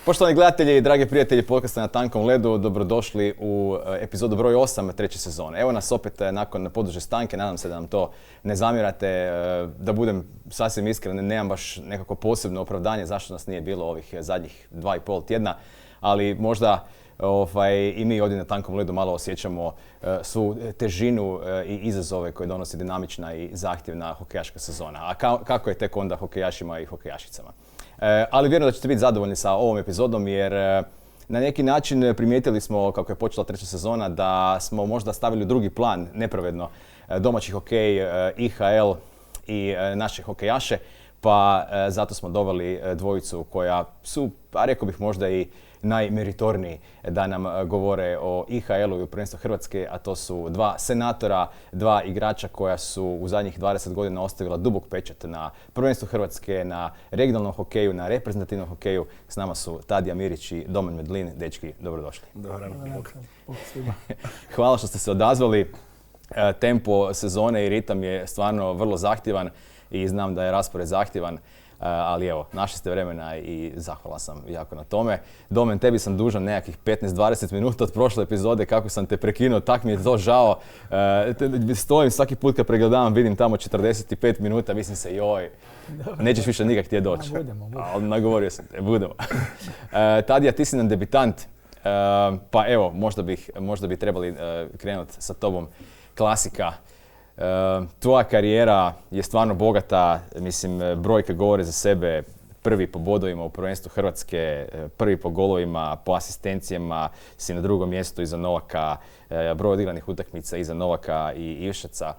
Poštovani gledatelji i dragi prijatelji podcasta Na tankom ledu, dobrodošli u epizodu broj 8 treće sezone. Evo nas opet nakon poduže stanke, nadam se da nam to ne zamjerate. Da budem sasvim iskren, nemam baš nekako posebno opravdanje zašto nas nije bilo ovih zadnjih 2,5 tjedna, ali možda i mi ovdje na tankom ledu malo osjećamo svu težinu i izazove koje donosi dinamična i zahtjevna hokejaška sezona. A kako je tek onda hokejašima i hokejašicama? Ali vjerujem da ćete biti zadovoljni sa ovom epizodom jer na neki način primijetili smo kako je počela treća sezona da smo možda stavili u drugi plan nepravedno domaći hokej, IHL i naše hokejaše, pa zato smo doveli dvojicu koja su, pa rekao bih možda i najmeritorniji da nam govore o IHL-u i o prvenstvu Hrvatske, a to su dva senatora, dva igrača koja su u zadnjih 20 godina ostavila dubok pečat na prvenstvu Hrvatske, na regionalnom hokeju, na reprezentativnom hokeju. S nama su Tadija Mirić i Domen Medlin. Dečki, dobrodošli. Hvala što ste se odazvali. Tempo sezone i ritam je stvarno vrlo zahtjevan i znam da je raspored zahtjevan. Ali evo, našli ste vremena i zahvalan sam jako na tome. Domen, tebi sam dužan nekakvih 15-20 minuta od prošle epizode kako sam te prekinuo, tak mi je to žao. Stojim svaki put kad pregledavam, vidim tamo 45 minuta, mislim se joj, nećeš više nikak htjeti doći. Budemo. Nagovorio sam te, budemo. Tadija, ti si nam debitant, pa evo, možda bi trebali krenuti sa tobom. Klasika. Tvoja karijera je stvarno bogata, mislim, brojke govore za sebe. Prvi po bodovima u prvenstvu Hrvatske, prvi po golovima, po asistencijama, si na drugom mjestu iza Novaka, broj odigranih utakmica iza Novaka i Ivšeca.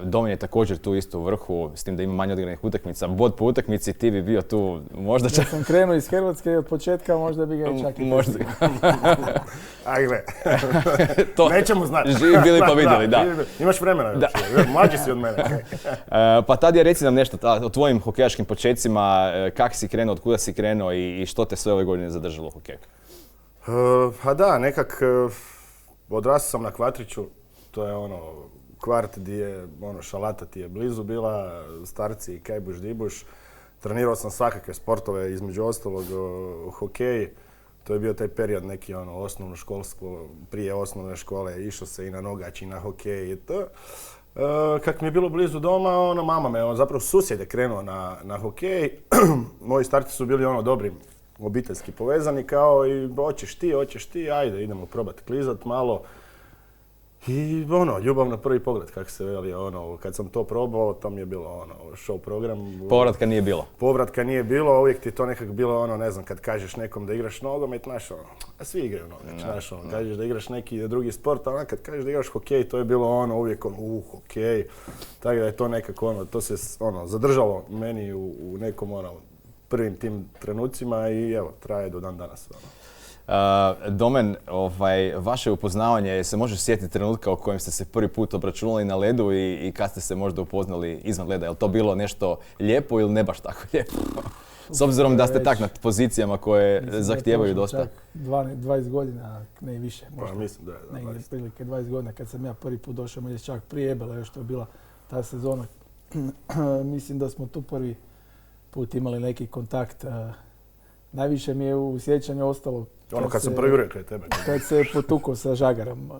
Domen je također tu isto u vrhu, s tim da ima manje odigranih utakmica. Bod po utakmici, ti bi bio tu možda čak... Da sam krenuo iz Hrvatske od početka, možda bi ga i čak i možda. Ajde, nećemo znati. Živi bili pa vidjeli, da. Imaš vremena još, mlađi si od mene. Pa Tadija, reci nam nešto o tvojim hokejaškim počecima, kako si krenuo, od kuda si krenuo i što te sve ove godine zadržalo u hokeju? Pa da, nekak odrastao sam na Kvatriću, to je kvart gdje je Šalata ti je blizu bila, starci i Kajbuš, Dibuš. Trenirao sam svakakve sportove, između ostalog hokej. To je bio taj period neki osnovno školsko, prije osnovne škole, išao se i na nogač i na hokej i to. Kak mi je bilo blizu doma, mama me, zapravo susjed je krenuo na hokej. Moji starci su bili dobri, obiteljski povezani, kao i hoćeš ti, ajde idemo probati klizat malo. I ljubav na prvi pogled, kako se veli, kad sam to probao, to mi je bilo show program. Povratka nije bilo? Povratka nije bilo, uvijek ti je to nekako bilo ne znam, kad kažeš nekom da igraš nogomet, a svi igraju nogomet, kažeš da igraš neki drugi sport, a kad kažeš da igraš hokej, to je bilo uvijek hokej. Tako da je to nekako to se zadržalo meni u nekom prvim tim trenucima i evo, traje do dan danas. Domen, vaše upoznavanje, se možeš sjetiti trenutka u kojem ste se prvi put obračunali na ledu i kad ste se možda upoznali izvan leda? Je li to bilo nešto lijepo ili ne baš tako lijepo? S obzirom da ste tak na pozicijama koje zahtijevaju dosta. 20 godina, ne i više. Možda. Pa mislim da je. Negdje prilike 20 godina kad sam ja prvi put došao, možda čak prije Ebela, još to je bila ta sezona. Mislim da smo tu prvi put imali neki kontakt. Najviše mi je u sjećanju ostalo kad sam prvi rekao tebe. Kad se potukao sa Žagarom.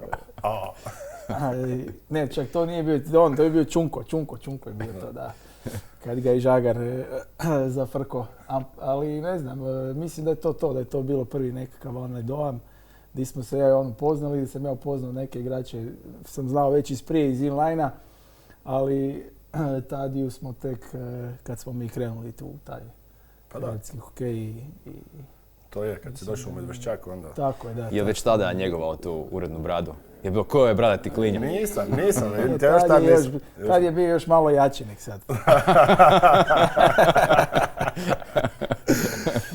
Ne, čak to nije bio on, to je bio Čunko je bio to, da. Kad ga i Žagar zafrko. Ali ne znam, mislim da je to, da je to bilo prvi nekakav dojam. Gdje smo se upoznali, gdje sam ja upoznao neke igrače, sam znao već iz prije, iz inline-a, ali Tadiju smo tek, kad smo mi krenuli tu u taj hrvatski hokej i to je, kad si došao u Medveščak onda... Tako je, da. Je li već tada njegovao tu urednu bradu? Je bilo ko je bradati klinja? Nisam. Tad je bio još malo jači nek sad.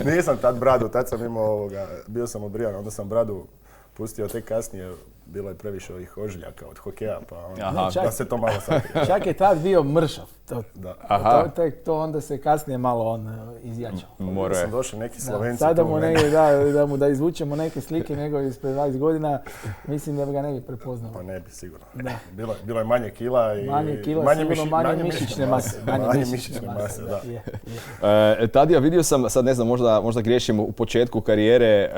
Nisam tad bradu, tad sam imao bio sam obrijan, onda sam bradu pustio tek kasnije, bilo je previše ovih ožiljaka od hokeja, pa Aha. da se to malo sakrije. Čak je tad bio mršav. Da. Aha. To onda se kasnije malo on izjačao. More. Sam došli neki Slovenci Sada tu mu u mene. da izvučemo neke slike njegove ispred 20 godina, mislim da bi ga ne bi prepoznao. Pa ne bi, sigurno. Da. Bilo je manje kila i manje mišićne mase. Manje mišićne mase, da. Je. Tadija, vidio sam, sad ne znam, možda griješim, u početku karijere,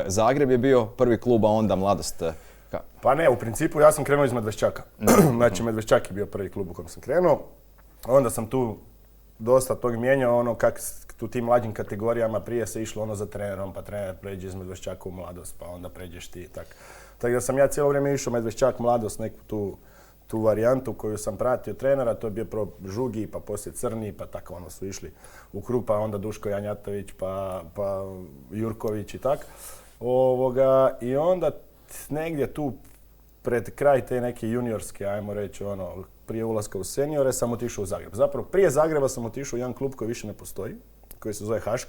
Zagreb je bio prvi klub, a onda Mladost. Pa ne, u principu ja sam krenuo iz Medveščaka. Znači Medveščak je bio prvi klub u kojem sam krenuo. Onda sam tu dosta tog mijenjao, kak u tim mlađim kategorijama prije se išlo za trenerom, pa trener pređe iz Medveščaka u Mladost, pa onda pređeš ti i tako. Tako da sam ja cijelo vrijeme išao Medveščak, Mladost, neku tu varijantu koju sam pratio trenera, to je bio prvo Žugi, pa poslije Crni, pa tako su išli u krug, pa onda Duško Janjatović, pa Jurković i tako. I onda negdje tu pred kraj te neke juniorske, ajmo reći, prije ulaska u seniore, sam otišao u Zagreb. Zapravo, prije Zagreba sam otišao u jedan klub koji više ne postoji, koji se zove Hašk.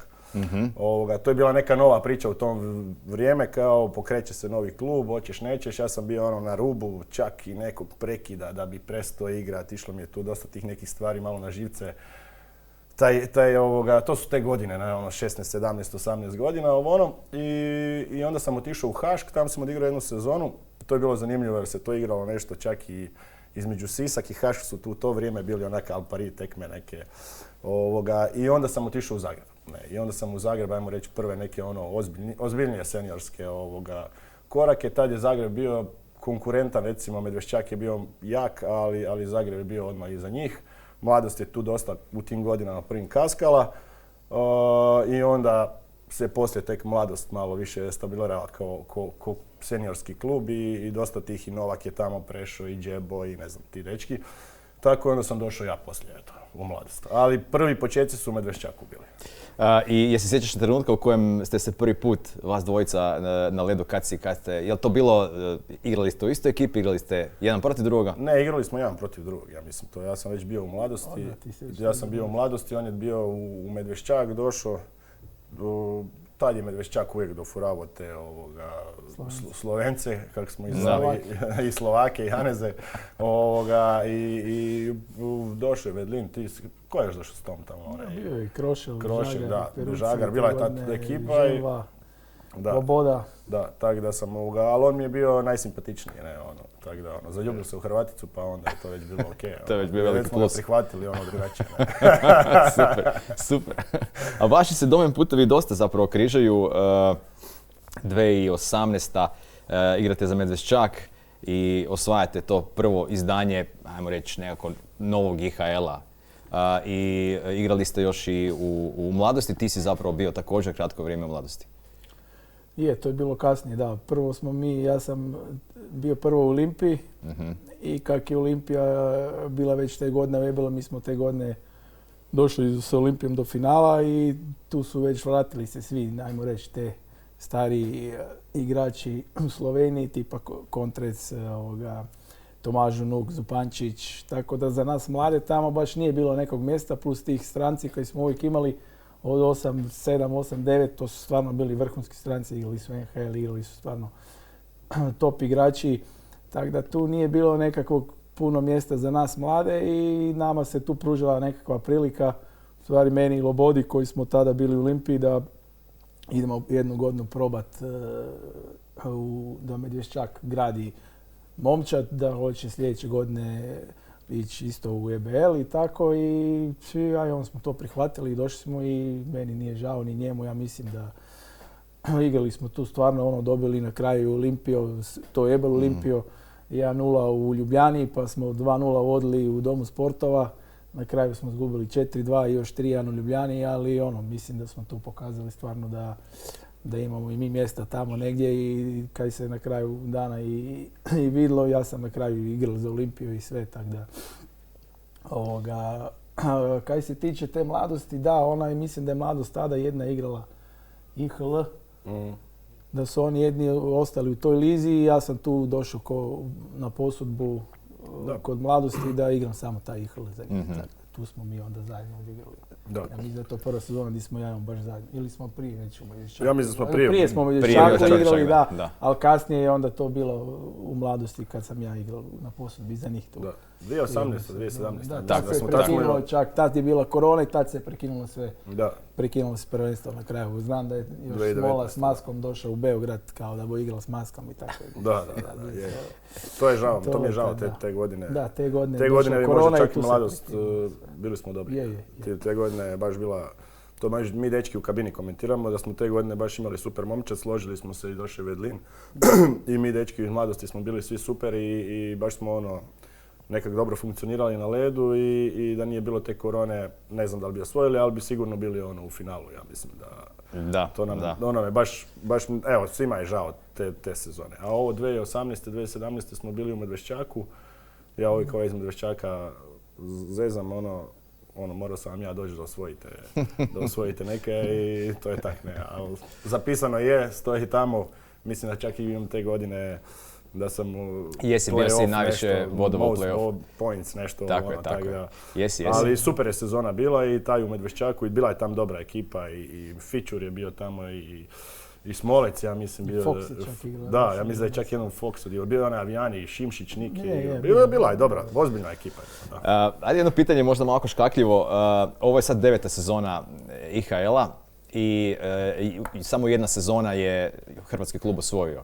To je bila neka nova priča u tom vrijeme, kao pokreće se novi klub, hoćeš nećeš. Ja sam bio na rubu čak i nekog prekida da bi prestao igrati. Išlo mi je tu dosta tih nekih stvari malo na živce. To su te godine, 16, 17, 18 godina. I onda sam otišao u Hašk, tam sam odigrao jednu sezonu. To je bilo zanimljivo jer se to igralo nešto čak i između Sisak i Hašk su tu u to vrijeme bili al pari tekme neke. I onda sam otišao u Zagreb. I onda sam u Zagreb, ajmo reći, prve neke ozbiljnije seniorske korake. Tad je Zagreb bio konkurentan, recimo Medveščak je bio jak, ali Zagreb je bio odmah iza njih. Mladost je tu dosta u tim godinama prvim kaskala i onda se poslije tek Mladost malo više stabilirala kao seniorski klub i dosta tih i Novak je tamo prešao i Džebo i ne znam ti dečki. Tako onda sam došao ja poslije u Mladost. Ali prvi početci su u Medveščaku bili. I jesi sjećaš trenutka u kojem ste se prvi put, vas dvojica, na ledu, kad ste, je li to bilo, igrali ste u istoj ekipi, igrali ste jedan protiv drugoga? Ne, igrali smo jedan protiv drugog, ja mislim to. Ja sam već bio u Mladosti, on je bio u Medveščak, došao. Tad je Medveščak uvijek dofuravao te Slovence, kako smo ih zvali, i Slovake, i Haneze. I došao je Vedlin, ko je još došao s tom tamo? Bio je Krošel, Žagar, bila je ta ekipa. Sloboda. Da, tako da sam ali on mi je bio najsimpatičniji, tako da zaljubio se u Hrvaticu, pa onda je to već bilo okej. To je već bio veliki plus. Već smo prihvatili drugačije. Super. A vaši se domen putevi dosta zapravo križaju. 2018. Igrate za Medveščak i osvajate to prvo izdanje, ajmo reći, nekako novog IHL-a. I igrali ste još i u Mladosti, ti si zapravo bio također kratko vrijeme u Mladosti. To je bilo kasnije, da. Prvo ja sam bio prvo u Olimpiji i kak je Olimpija bila već te godine vebila, mi smo te godine došli s Olimpijom do finala i tu su već vratili se svi, ajmo reći, te stari igrači u Sloveniji, tipa Kontrec, Tomaž Vnuk, Zupančić, tako da za nas mlade tamo baš nije bilo nekog mjesta, plus tih stranci koji smo uvijek imali od 7, 8, 9, to su stvarno bili vrhunski stranci, igrali su NHL, igrali su stvarno top igrači, tako da tu nije bilo nekakvog puno mjesta za nas mlade i nama se tu pružila nekakva prilika, u stvari meni i Lobodi koji smo tada bili u Olimpiji, da idemo jednu godinu probat da Medveščak gradi momčad, da hoće sljedeće godine ići isto u EBL i tako i svi, onda smo to prihvatili i došli smo i meni nije žao ni njemu, ja mislim da igrali smo tu stvarno dobili na kraju Olimpio, to je EBL Olimpio 1-0 u Ljubljani, pa smo 2-0 vodili u Domu sportova, na kraju smo izgubili 4-2 i još 3-1 u Ljubljani, ali mislim da smo tu pokazali stvarno da imamo i mi mjesta tamo negdje i kad se na kraju dana i vidjelo, ja sam na kraju igrao za Olimpiju i sve, tako da. Kaj se tiče te Mladosti, da, mislim da je Mladost tada jedna igrala IHL, da su oni jedni ostali u toj lizi i ja sam tu došao na posudbu kod Mladosti da igram samo taj IHL za njih. Tu smo mi onda zajedno odigrali. Da. Ja mislim da je to prva sezona gdje smo ja baš zadnji. Ili smo prije već u Medvešćaku. Ja mislim da smo prije. Prije smo u Prije Medvešćaku Medvešćaka, igrali, da. da. Ali kasnije je onda to bilo u mladosti kad sam ja igrao na posudbi za njih tu. Da. 2018, 2017. Da, mislim tad da se smo prekinulo čak, tad je bila korona i tad se prekinulo sve. Da. Prekinulo se prvenstvo na kraju. Znam da je još 2019. Smola s Maskom došao u Beograd kao da bo igrao s Maskom i tako. Da, je. To je žao, to mi je žao da. te godine. Da, te godine Te godine je korona možda i čak tu i se mladost, prekinulo. bili smo dobri. Je. Te godine je baš bila, to mi dečki u kabini komentiramo, da smo te godine baš imali super momčad, složili smo se i došli Vedlin. I mi dečki iz mladosti smo bili svi super i baš smo nekak dobro funkcionirali na ledu i da nije bilo te korone, ne znam da li bi osvojili, ali bi sigurno bili u finalu, ja mislim da. To nam je baš, evo, svima je žao te sezone. A ovo 2018. 2017. smo bili u Medvešćaku. Ja kao iz Medvešćaka zezam, morao sam vam ja doći da osvojite neke i to je tak ne. Ali zapisano je, stoji tamo, mislim da čak i imam te godine da sam u Jesi, bio si najviše bodova u play-off. Most points, nešto. Tako je. Jesi. Ali super je sezona bila i taj u Medvešćaku i bila je tam dobra ekipa i Fičur je bio tamo i Smolec, ja mislim, bio. Fox je čak igrao. Da, ja mislim da je čak jedan Fox, bio onaj Avijani i Šimšić, Niki. Bila je dobra, ozbiljna ekipa. Ajde jedno pitanje, možda malo škakljivo. Ovo je sad 9. sezona IHL-a i samo jedna sezona je hrvatski klub osvojio.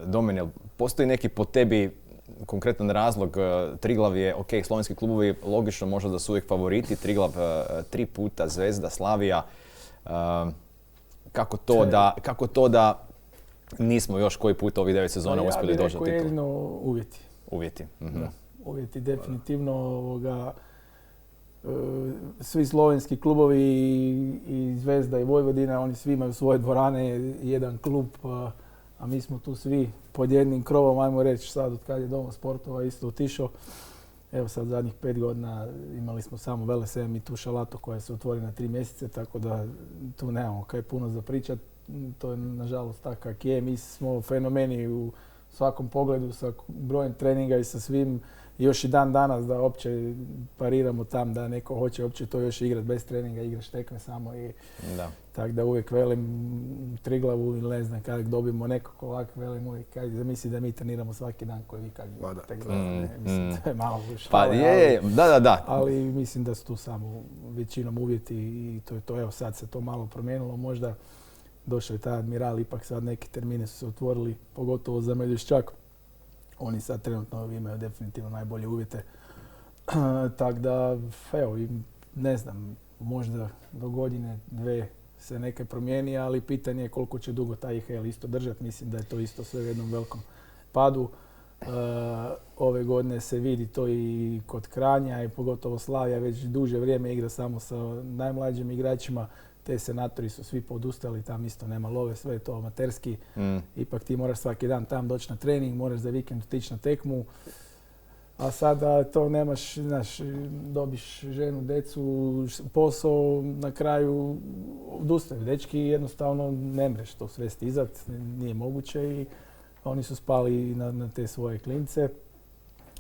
Domen, postoji neki po tebi konkretan razlog? Triglav je, ok, slovenski klubovi logično možda da su uvijek favoriti, Triglav 3 puta, Zvezda, Slavija. Kako to da nismo još koji put ovih 9 sezona uspjeli doći do titula? Ja bih rekao jedino uvjeti. Uvjeti. Mm-hmm. Da, uvjeti definitivno. Svi slovenski klubovi i Zvezda i Vojvodina, oni svi imaju svoje dvorane, jedan klub, a mi smo tu svi pod jednim krovom, ajmo reći sad od kad je Doma sportova isto otišao. Evo sad zadnjih 5 godina imali smo samo Velesem i tu Šalato koja se otvori na 3 mjeseca, tako da tu nemamo kaj puno za pričat. To je nažalost tako kak je. Mi smo fenomeni u svakom pogledu sa brojem treninga i sa svim. Još i dan danas da uopće pariramo tam da neko hoće uopće to još igrati bez treninga, igraš tekme samo i tako da uvijek velim Triglavu ili ne znam kada dobijemo nekog ovak velim uvijek kaj zamisli da mi treniramo svaki dan koji vi kak mislim to je malo šale, ali mislim da su tu samo većinom uvjeti i to je to. Evo sad se to malo promijenilo, možda došao je taj Admiral, ipak sad neki termine su se otvorili, pogotovo za Medvešćak. Oni sad trenutno imaju definitivno najbolje uvjete. Tako da, evo, ne znam, možda do godine, 2 se neke promijeni, ali pitanje je koliko će dugo taj IHL isto držati. Mislim da je to isto sve u jednom velikom padu. Ove godine se vidi to i kod Kranja i pogotovo Slavija već duže vrijeme igra samo sa najmlađim igračima. Te senatori su svi podustali, tam isto nema love, sve je to amaterski. Ipak ti moraš svaki dan tam doći na trening, moraš za vikend otići na tekmu. A sada to nemaš, znaš, dobiš ženu, decu, posao, na kraju odustaju. Dečki jednostavno ne mreš to sve stizat, nije moguće i oni su spali na te svoje klince.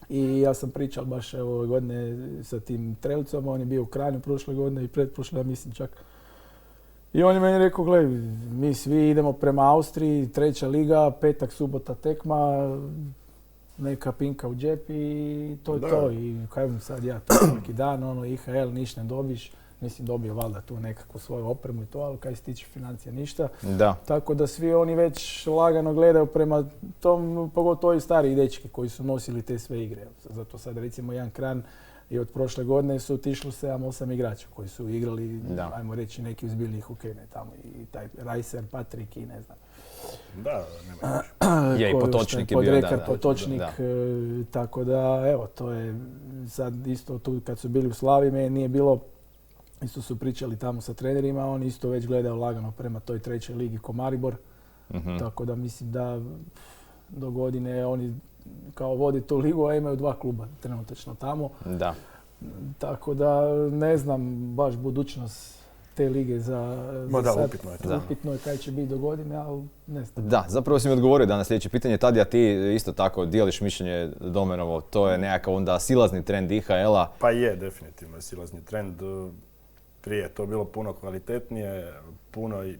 I ja sam pričal baš ove godine sa tim Trelicom, on je bio u Kranju prošle godine i pretprošle, ja mislim čak. I on je meni rekao, gledaj, mi svi idemo prema Austriji, 3. liga, petak, subota tekma, neka pinka u džep i to je to. I kaj vam sad ja to svaki dan, IHL, ništa ne dobiš. Mislim, dobio valjda tu nekakvu svoju opremu i to, ali kaj se tiče financija ništa. Da. Tako da svi oni već lagano gledaju prema tom, pogotovo ovi stariji dečki koji su nosili te sve igre. Zato sad recimo jedan Kran i od prošle godine su otišlo 7-8 igrača koji su igrali, ajmo reći, neki uzbiljni hokejne tamo. I taj Rajser, Patrik i ne znam. Da, nema je i Potočnik je bio, Podrekar, Potočnik, tako da, evo, to je sad isto tu kad su bili u Slavi, me nije bilo, isto su pričali tamo sa trenerima, oni isto već gledaju lagano prema toj 3. ligi ko Maribor, tako da mislim da do godine oni kao vodi tu ligu, a imaju 2 kluba trenutačno tamo. Da. Tako da ne znam baš budućnost te lige za sad. Upitno je kaj će biti do godine, ali ne znam. Da, zapravo si mi odgovorio danas sljedeće pitanje. Tadija, ti isto tako dijeliš mišljenje Domenovo. To je nekakav onda silazni trend IHL-a. Pa je, definitivno silazni trend. Prije je to bilo puno kvalitetnije,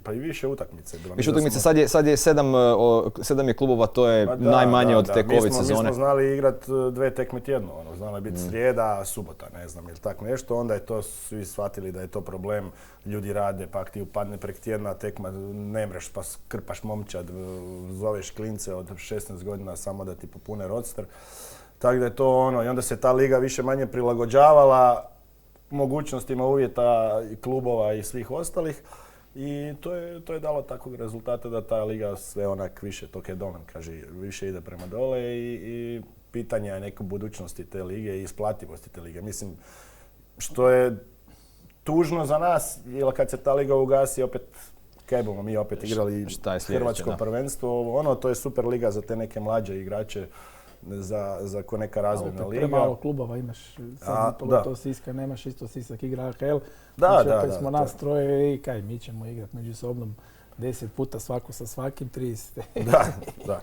pa i više utakmice. Više utakmice, sad je 7 je klubova, to je najmanje od te COVID sezone. Mi smo znali igrat 2 tekme tjedno, znala je biti srijeda, subota, ne znam, ili tak nešto. Onda je to svi shvatili da je to problem. Ljudi rade, pa ako ti upadne prek tjedna tekma, ne mreš pa krpaš momčad, zoveš klince od 16 godina samo da ti popune rodster. Tako da je to i onda se ta liga više manje prilagođavala mogućnostima uvjeta klubova i svih ostalih i to je dalo takvog rezultata da ta liga sve onak više, to je Domen kaže, više ide prema dole i pitanje je neke budućnosti te lige i isplativosti te lige. Mislim, što je tužno za nas, jer kad se ta liga ugasi, opet kaj bomo mi opet igrali hrvatsko prvenstvo, to je super liga za te neke mlađe igrače, za ko neka razvojna liga. Premalo klubova imaš, sad pogotovo Siska, nemaš isto Sisak igra AHL. Opet smo nas troje i kaj, mi ćemo igrati međusobno 10 puta svako sa svakim, 30. Da,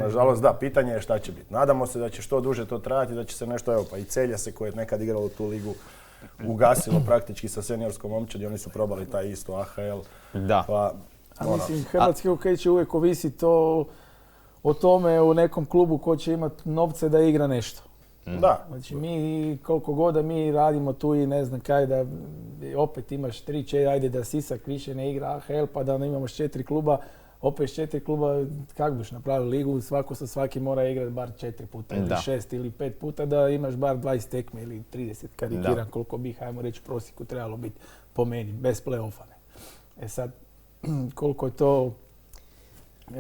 nažalost da, pitanje je šta će biti. Nadamo se da će što duže to trajati, da će se nešto, evo pa i Celja se koje je nekad igralo tu ligu ugasilo praktički sa seniorskom momčadi, oni su probali taj isto AHL. Da. Pa, mislim, hrvatski hokej će uvijek ovisiti o tome u nekom klubu ko će imati novce da igra nešto. Da. Znači mi, koliko god da mi radimo tu i ne znam kaj, da opet imaš 3-4, ajde da Sisak više ne igra AHL, pa da imamo 4 kluba, opet 4 kluba, kako biš napravili ligu, svako sa svakim mora igrati bar 4 puta, ili 6 ili 5 puta, da imaš bar 20 tekme ili 30, karikiram koliko bi, hajmo reći, prosjeku trebalo biti po meni, bez play-offa. E sad, koliko je to,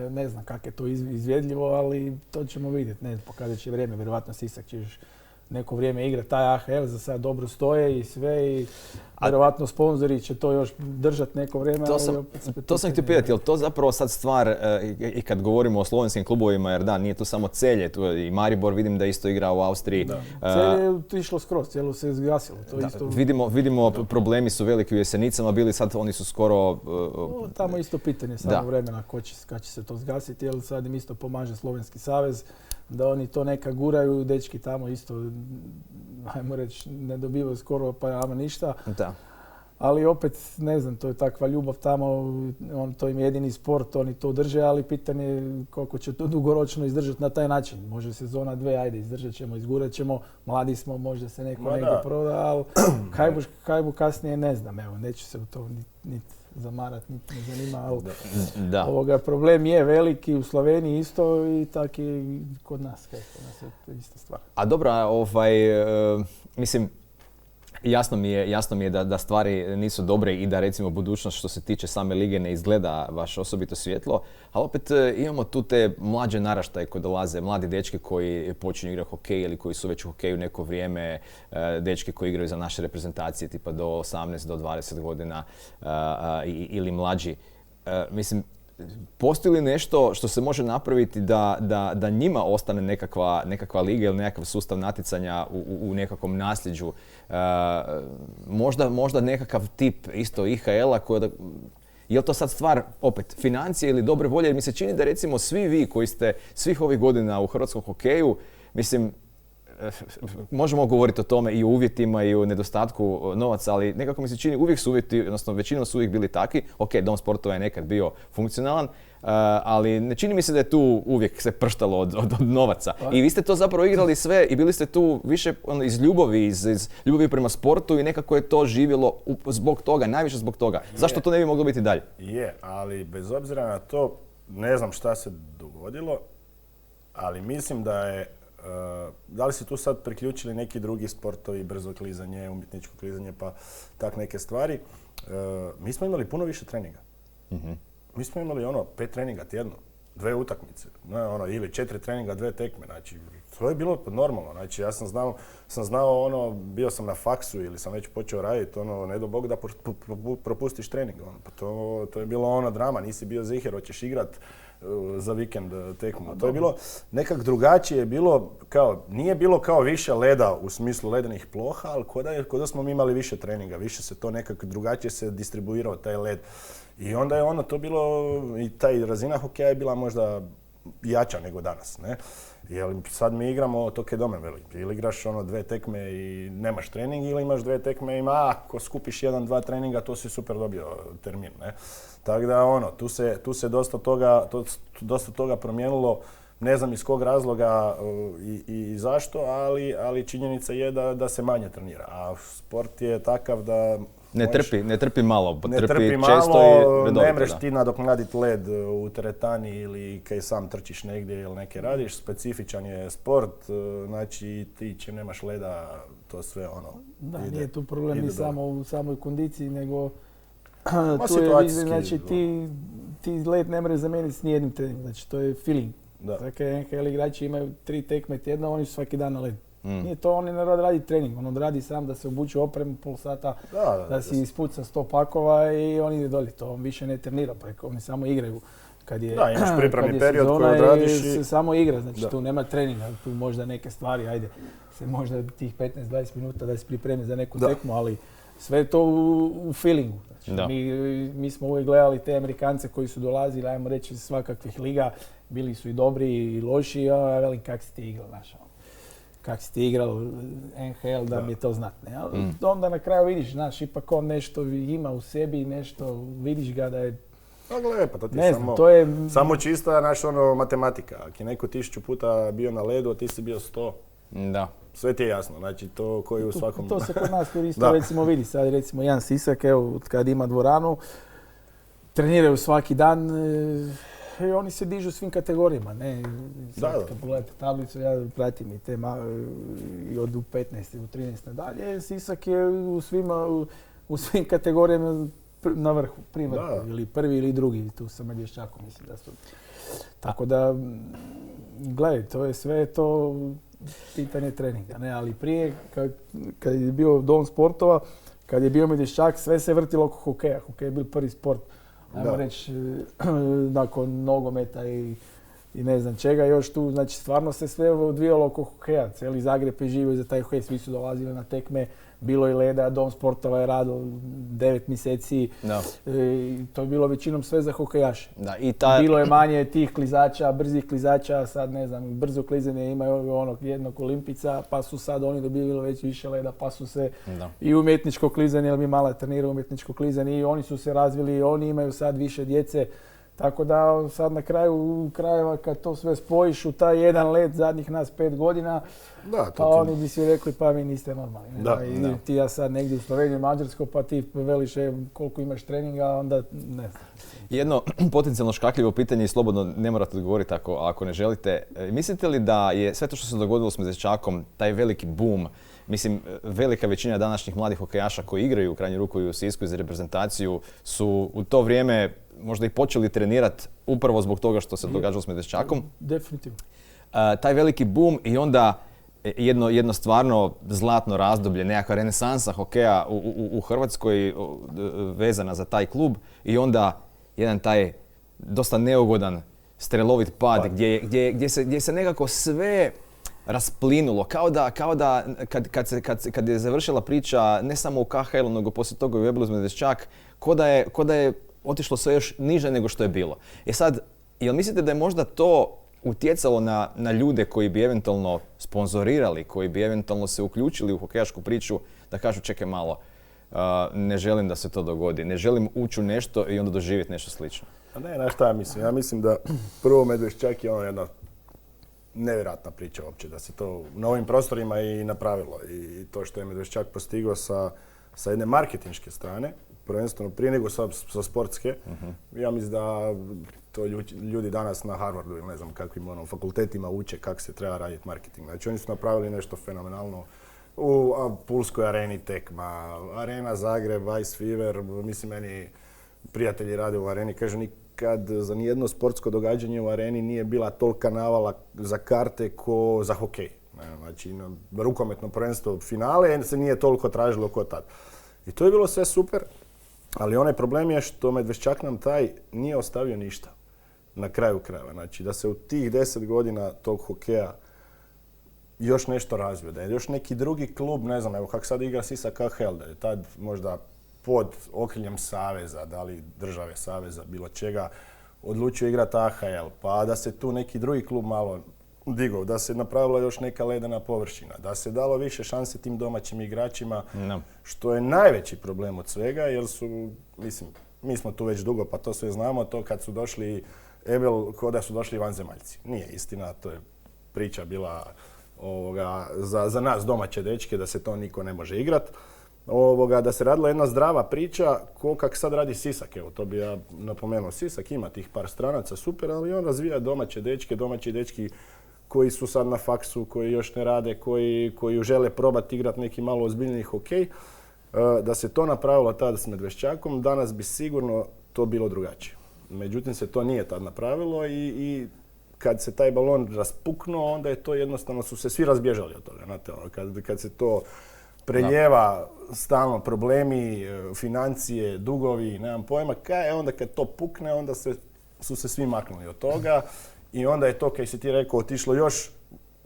ne znam kako je to izvjedljivo, ali to ćemo vidjeti. Ne, pokazat će vrijeme, vjerovatno Sisak će još neko vrijeme igrati taj AHL, za sad dobro stoje i sve i vjerovatno sponzori će to još držati neko vrijeme. To sam htio pitati, je li to zapravo sad stvar i kad govorimo o slovenskim klubovima, jer da, nije tu samo Celje, tu je i Maribor, vidim da isto igra u Austriji. Celje je išlo skroz, cijelo se izgasilo. Vidimo problemi su veliki u Jesenicama, bili sad oni su skoro... Tamo isto pitanje samo vremena kad će se to zgasiti, jer sad im isto pomaže Slovenski savez, da oni to neka guraju, dečki tamo isto, ajmo reći, ne dobivaju skoro pa ama ništa. Da. Ali opet, ne znam, to je takva ljubav tamo, to im je jedini sport, oni to drže, ali pitanje je koliko će to dugoročno izdržati na taj način. Može sezona 2, ajde, izdržat ćemo, izgurat ćemo, mladi smo, možda se neko negdje proda, ali kaj bu kasnije, ne znam, evo, neću se u to niti zamarat, niti me zanima, ali problem je veliki u Sloveniji isto i tak i kod nas, kod nas je to ista stvar. A dobro, mislim, jasno mi je da stvari nisu dobre i da recimo budućnost što se tiče same lige ne izgleda baš osobito svjetlo, ali opet imamo tu te mlađe naraštaje koji dolaze, mladi dečki koji počinju igrati hokej ili koji su već u hokeju neko vrijeme, dečki koji igraju za naše reprezentacije tipa do 18, do 20 godina ili mlađi. Mislim, postoji li nešto što se može napraviti da njima ostane nekakva liga ili nekakav sustav natjecanja u nekakvom nasljeđu? Možda nekakav tip isto IHL-a je li to sad stvar opet financije ili dobre volje? Jer mi se čini da recimo svi vi koji ste svih ovih godina u hrvatskom hokeju, mislim, možemo govoriti o tome i o uvjetima i o nedostatku novaca, ali nekako mi se čini uvijek su uvjeti, odnosno većinom su uvijek bili takvi. Ok, Dom sportova je nekad bio funkcionalan, ali ne čini mi se da je tu uvijek se prštalo od novaca. I vi ste to zapravo igrali sve i bili ste tu više iz ljubavi, iz ljubavi prema sportu i nekako je to živjelo zbog toga, najviše zbog toga. Zašto to ne bi moglo biti dalje? Je, ali bez obzira na to, ne znam šta se dogodilo, ali mislim da je da li se tu sad priključili neki drugi sportovi, brzo klizanje, umjetničko klizanje, pa tak neke stvari. Mi smo imali puno više treninga. Mm-hmm. Mi smo imali 5 treninga tjedno, 2 utakmice, ili 4 treninga, 2 tekme. Znači, to je bilo normalno. Znači, ja sam znao bio sam na faksu ili sam već počeo raditi, ne do Bog da propustiš trening. Pa to je bilo drama, nisi bio ziher, hoćeš igrat, za vikend tekmu. To je bilo nekak drugačije, nije bilo kao više leda u smislu ledenih ploha, ali ko da smo mi imali više treninga, više se to nekak drugačije se distribuirao taj led. I onda je to bilo, i taj razina hokeja je bila možda jača nego danas, ne? Jer sad mi igramo, to kaj domen veli, ili igraš 2 tekme i nemaš trening, ili imaš 2 tekme i ako skupiš 1-2 treninga, to si super dobio termin, ne? Tako da tu se dosta toga promijenilo, ne znam iz kog razloga i zašto, ali činjenica je da se manje trenira, a sport je takav da Ne trpi malo, ne trpi često i redovito. Ne mreš ti nadoknaditi led u teretani ili kaj sam trčiš negdje ili neke radiš. Specifičan je sport, znači ti čim nemaš leda, to sve Da, ide, nije tu problem ni samo u samoj kondiciji, nego tu je, znači ti led ne mreš zamijeniti s nijednim treningom, znači to je feeling. Dakle, NHL igrači imaju 3 tekme tjedno, oni su svaki dan na ledu. Nije to, oni ne radi trening, on radi sam da se obuče opremu pol sata, da si ispuca 100 pakova i on ide dolje. To on više ne trenira, oni samo igraju. Imaš pripremni period koji odradiš i... samo igra, znači tu nema treninga, tu možda neke stvari, se možda tih 15-20 minuta da se pripremi za neku tekmu, ali sve je to u feelingu. Znači, mi smo uvijek gledali te Amerikance koji su dolazili, ajmo reći, iz svakakvih liga, bili su i dobri i loši, ja velim kak si ti igrao, kak si ti igrao NHL, da mi je to znat. Onda na kraju vidiš, ipak on nešto ima u sebi, nešto, vidiš ga da je... Pa to ti samo čista matematika. Ako je neko 1000 puta bio na ledu, a ti si bio 100. Da. Sve ti je jasno, znači to koji u svakom... To se kod nas isto recimo vidi. Sad recimo Jan Sisak, evo, kad ima dvoranu, treniraju svaki dan, i oni se dižu svim kategorijama, ne? Kad pogledate tablicu, ja pratim i te i od U15 i U13 nadalje. Sisak je u svim kategorijama na vrhu, ili prvi ili drugi, tu sa Medveščakom mislim da su. Tako da, gledaj, to je sve to pitanje treninga, ne? Ali prije, kad je bio Dom sportova, kad je bio Medveščak, sve se vrtilo oko hokeja. Hokej je bio prvi sport, ajmo reći, nakon nogometa i ne znam čega još tu. Znači, stvarno se sve odvijalo oko hokeja. Cijeli Zagreb je živio za taj hokej, svi su dolazili na tekme. Bilo je leda, Dom sportova je radio 9 mjeseci. To je bilo većinom sve za hokejaše. Bilo je manje tih klizača, brzih klizača, sad ne znam, brzo klizanje imaju jednog Olimpica, pa su sad oni dobili već više leda, pa su se i umjetničko klizanje, jer mi mala trenira umjetničko klizanje, i oni su se razvili, oni imaju sad više djece. Tako da sad na kraju krajeva kad to sve spojiš u taj jedan let zadnjih nas 5 godina, pa oni bi svi rekli pa vi niste normalni. Ti ja sad negdje u Sloveniji, Mađarskoj, pa ti veliš koliko imaš treninga, onda ne znam. Jedno potencijalno škakljivo pitanje i slobodno ne morate odgovoriti ako ne želite. Mislite li da je sve to što se dogodilo s Medveščakom, taj veliki boom, mislim, velika većina današnjih mladih hokejaša koji igraju u krajnju ruku i u Sisku za reprezentaciju su u to vrijeme možda i počeli trenirati upravo zbog toga što se događalo s Medveščakom. Definitivno. Taj veliki boom i onda jedno stvarno zlatno razdoblje, nekakva renesansa hokeja u Hrvatskoj vezana za taj klub, i onda jedan taj dosta neugodan strelovit pad gdje se nekako sve rasplinulo, kao da kad je završila priča ne samo u KHL-u, nego poslije toga u Eblu Medveščak, ko da je otišlo sve još niže nego što je bilo. Sad, jel mislite da je možda to utjecalo na ljude koji bi eventualno sponzorirali, koji bi eventualno se uključili u hokejašku priču, da kažu čekaj malo, ne želim da se to dogodi, ne želim ući u nešto i onda doživjeti nešto slično? Ne, šta ja mislim? Ja mislim da prvo Medveščak je jedna nevjerojatna priča uopće, da se to na ovim prostorima i napravilo. I to što je Medveščak postigao sa jedne marketinške strane, prvenstveno prije nego sa sportske. Ja mislim da to ljudi danas na Harvardu ili ne znam kakvim fakultetima uče kako se treba raditi marketing. Znači oni su napravili nešto fenomenalno u Pulskoj areni tekma, Arena Zagreb, Ice Fever, mislim meni prijatelji rade u areni, kažu nikad za nijedno sportsko događanje u areni nije bila tolika navala za karte ko za hokej. Znači na rukometno prvenstvo finale se nije toliko tražilo kao tad. I to je bilo sve super, ali onaj problem je što Medveščak nam taj nije ostavio ništa. na kraju krajeva. Znači da se u tih 10 godina tog hokeja još nešto razvio, da je još neki drugi klub, ne znam, evo kako sad igra Sisak KHL, da je tad možda pod okriljem saveza, da li države saveza, bilo čega, odlučio igrati AHL, pa da se tu neki drugi klub malo digao, da se napravila još neka ledena površina, da se dalo više šanse tim domaćim igračima, što je najveći problem od svega, jer su, mislim, mi smo tu već dugo pa to sve znamo, to kad su došli Ebel, ko da su došli vanzemaljci. Nije istina, to je priča bila za nas domaće dečke, da se to niko ne može igrat. Da se radila jedna zdrava priča, ko kak sad radi Sisak, evo to bi ja napomenuo. Sisak ima tih par stranaca, super, ali on razvija domaći dečki koji su sad na faksu, koji još ne rade, koji žele probati igrati neki malo ozbiljniji hokej. Da se to napravilo tada s Medveščakom, danas bi sigurno to bilo drugačije. Međutim, se to nije tad napravilo i kad se taj balon raspuknuo, onda je to jednostavno, su se svi razbježali od toga. Znate, kad se to preljeva stalno problemi, financije, dugovi, nemam pojma, onda kad to pukne, onda su se svi maknuli od toga i onda je to, kaj si ti rekao, otišlo još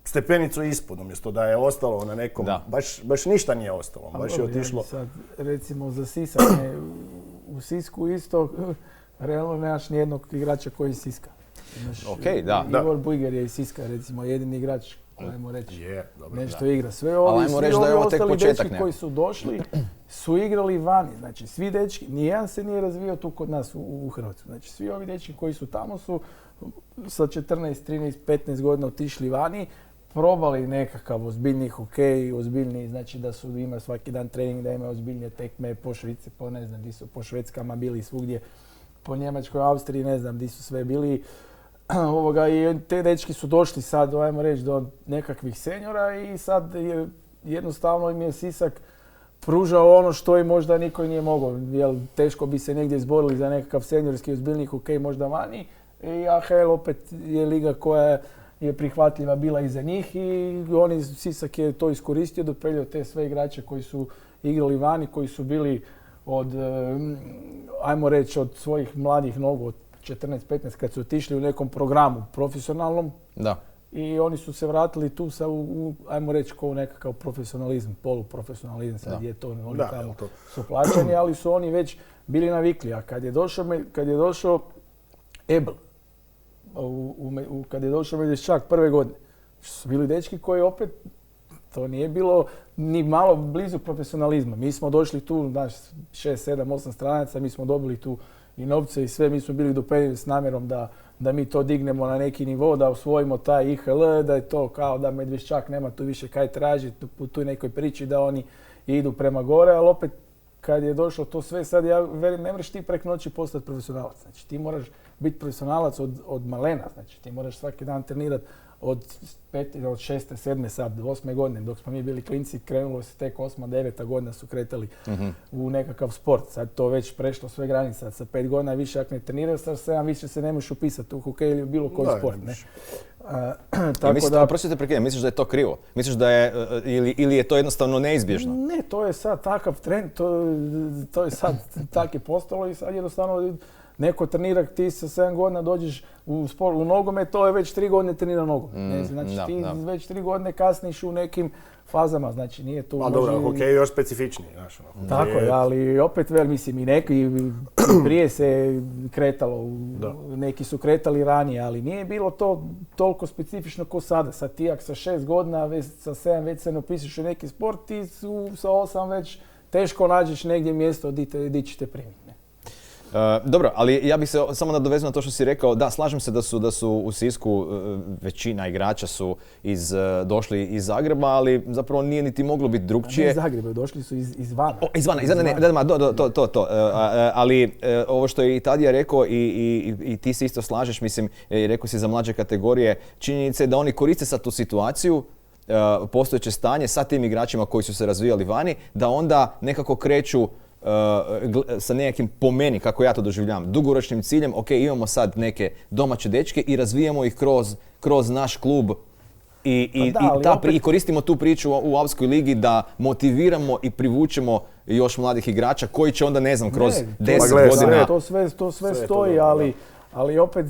stepenicu ispod, umjesto da je ostalo na nekom, baš ništa nije ostalo, baš je otišlo. Sad, recimo za Sisak, u Sisku isto, realno nemaš nijednog igrača koji je iz Siska. Igor Bujger je iz Siska, recimo, jedini igrač, ajmo reći, nešto igra. Sve ovi ostali dečki koji su došli su igrali vani. Znači, svi dečki, nijedan se nije razvio tu kod nas u Hrvatskoj. Znači, svi ovi dečki koji su tamo su sa 14, 13, 15 godina otišli vani, probali nekakav ozbiljni hokej, ozbiljni, znači da su imali svaki dan trening, da imaju ozbiljnije tekme po Švici, po ne znam, di su po Švedskama bili svugdje, po Njemačkoj, Austriji, ne znam, di su sve bili. I te dečki su došli sad, ajmo reći, do nekakvih seniora i sad jednostavno im je Sisak pružao ono što im možda niko nije mogao. Jer teško bi se negdje izborili za nekakav seniorski ozbiljni hokej možda vani. I AHL opet je liga koja je prihvatljiva bila i za njih i Sisak je to iskoristio, dopeljao te sve igrače koji su igrali vani, koji su bili od, ajmo reći, od svojih mladih nogu, od 14-15 kad su otišli u nekom programu profesionalnom. Da. I oni su se vratili tu sa, ajmo reći, kao nekakav profesionalizam, poluprofesionalizam, sad je to, oni tamo su plaćeni, ali su oni već bili navikli. A kad je došao Ebel, kad je došao Medveščak prve godine, su bili dečki koji opet, to nije bilo ni malo blizu profesionalizma. Mi smo došli tu, 6, 7, 8 stranaca, mi smo dobili tu i novce i sve, mi smo bili dopeljeni s namjerom da mi to dignemo na neki nivo, da osvojimo taj IHL, da je to kao da Medveščak nema tu više kaj tražiti u toj nekoj priči da oni idu prema gore, ali opet kad je došlo to sve, sad ja velim, ne možeš ti preko noći postati profesionalac. Znači ti moraš biti profesionalac od malena, znači ti moraš svaki dan trenirati od 6. 7. sad, 8. godine, dok smo mi bili klinci, krenulo se tek 8. 9. godina su kretali u nekakav sport. Sad to već prešlo sve granice, sa 5 godina više ako ne treniraš, sa 7 više se ne možeš upisati u hokej ili bilo koji sport. Ne? Prosite prekidam, misliš da je to krivo? Misliš da je, ili je to jednostavno neizbježno? Ne, to je sad takav trend, to je sad tak je postalo i sad jednostavno neko trenira, ti sa 7 godina dođeš u nogomet, to je već 3 godine trenira nogomet. Znači ti već 3 godine kasniš u nekim fazama, znači nije tu... A dobro, hokej je još specifičniji. Tako je, ali opet mislim i neki prije se kretalo, neki su kretali ranije, ali nije bilo to toliko specifično kao sada. Sad ti jak sa 6 godina, već sa 7 već se ne upišeš u neki sport, ti sa 8 već teško nađeš negdje mjesto gdje će te primiti. Dobro, ali ja bih se samo nadovezao na to što si rekao. Da, slažem se da su u Sisku većina igrača su došli iz Zagreba, ali zapravo nije niti moglo biti drugčije. Ne iz Zagreba, došli su izvana. Izvana, to. Ali ovo što je i Tadija rekao i ti se isto slažeš, mislim, rekao si za mlađe kategorije, činjenica je da oni koriste sad tu situaciju, postojeće stanje sa tim igračima koji su se razvijali vani, da onda nekako kreću sa nekakvim, po meni, kako ja to doživljavam, dugoročnim ciljem, ok, imamo sad neke domaće dečke i razvijamo ih kroz naš klub i koristimo tu priču u Alpskoj ligi da motiviramo i privučemo još mladih igrača koji će onda, ne znam, kroz 10 godina... To sve stoji, Ali opet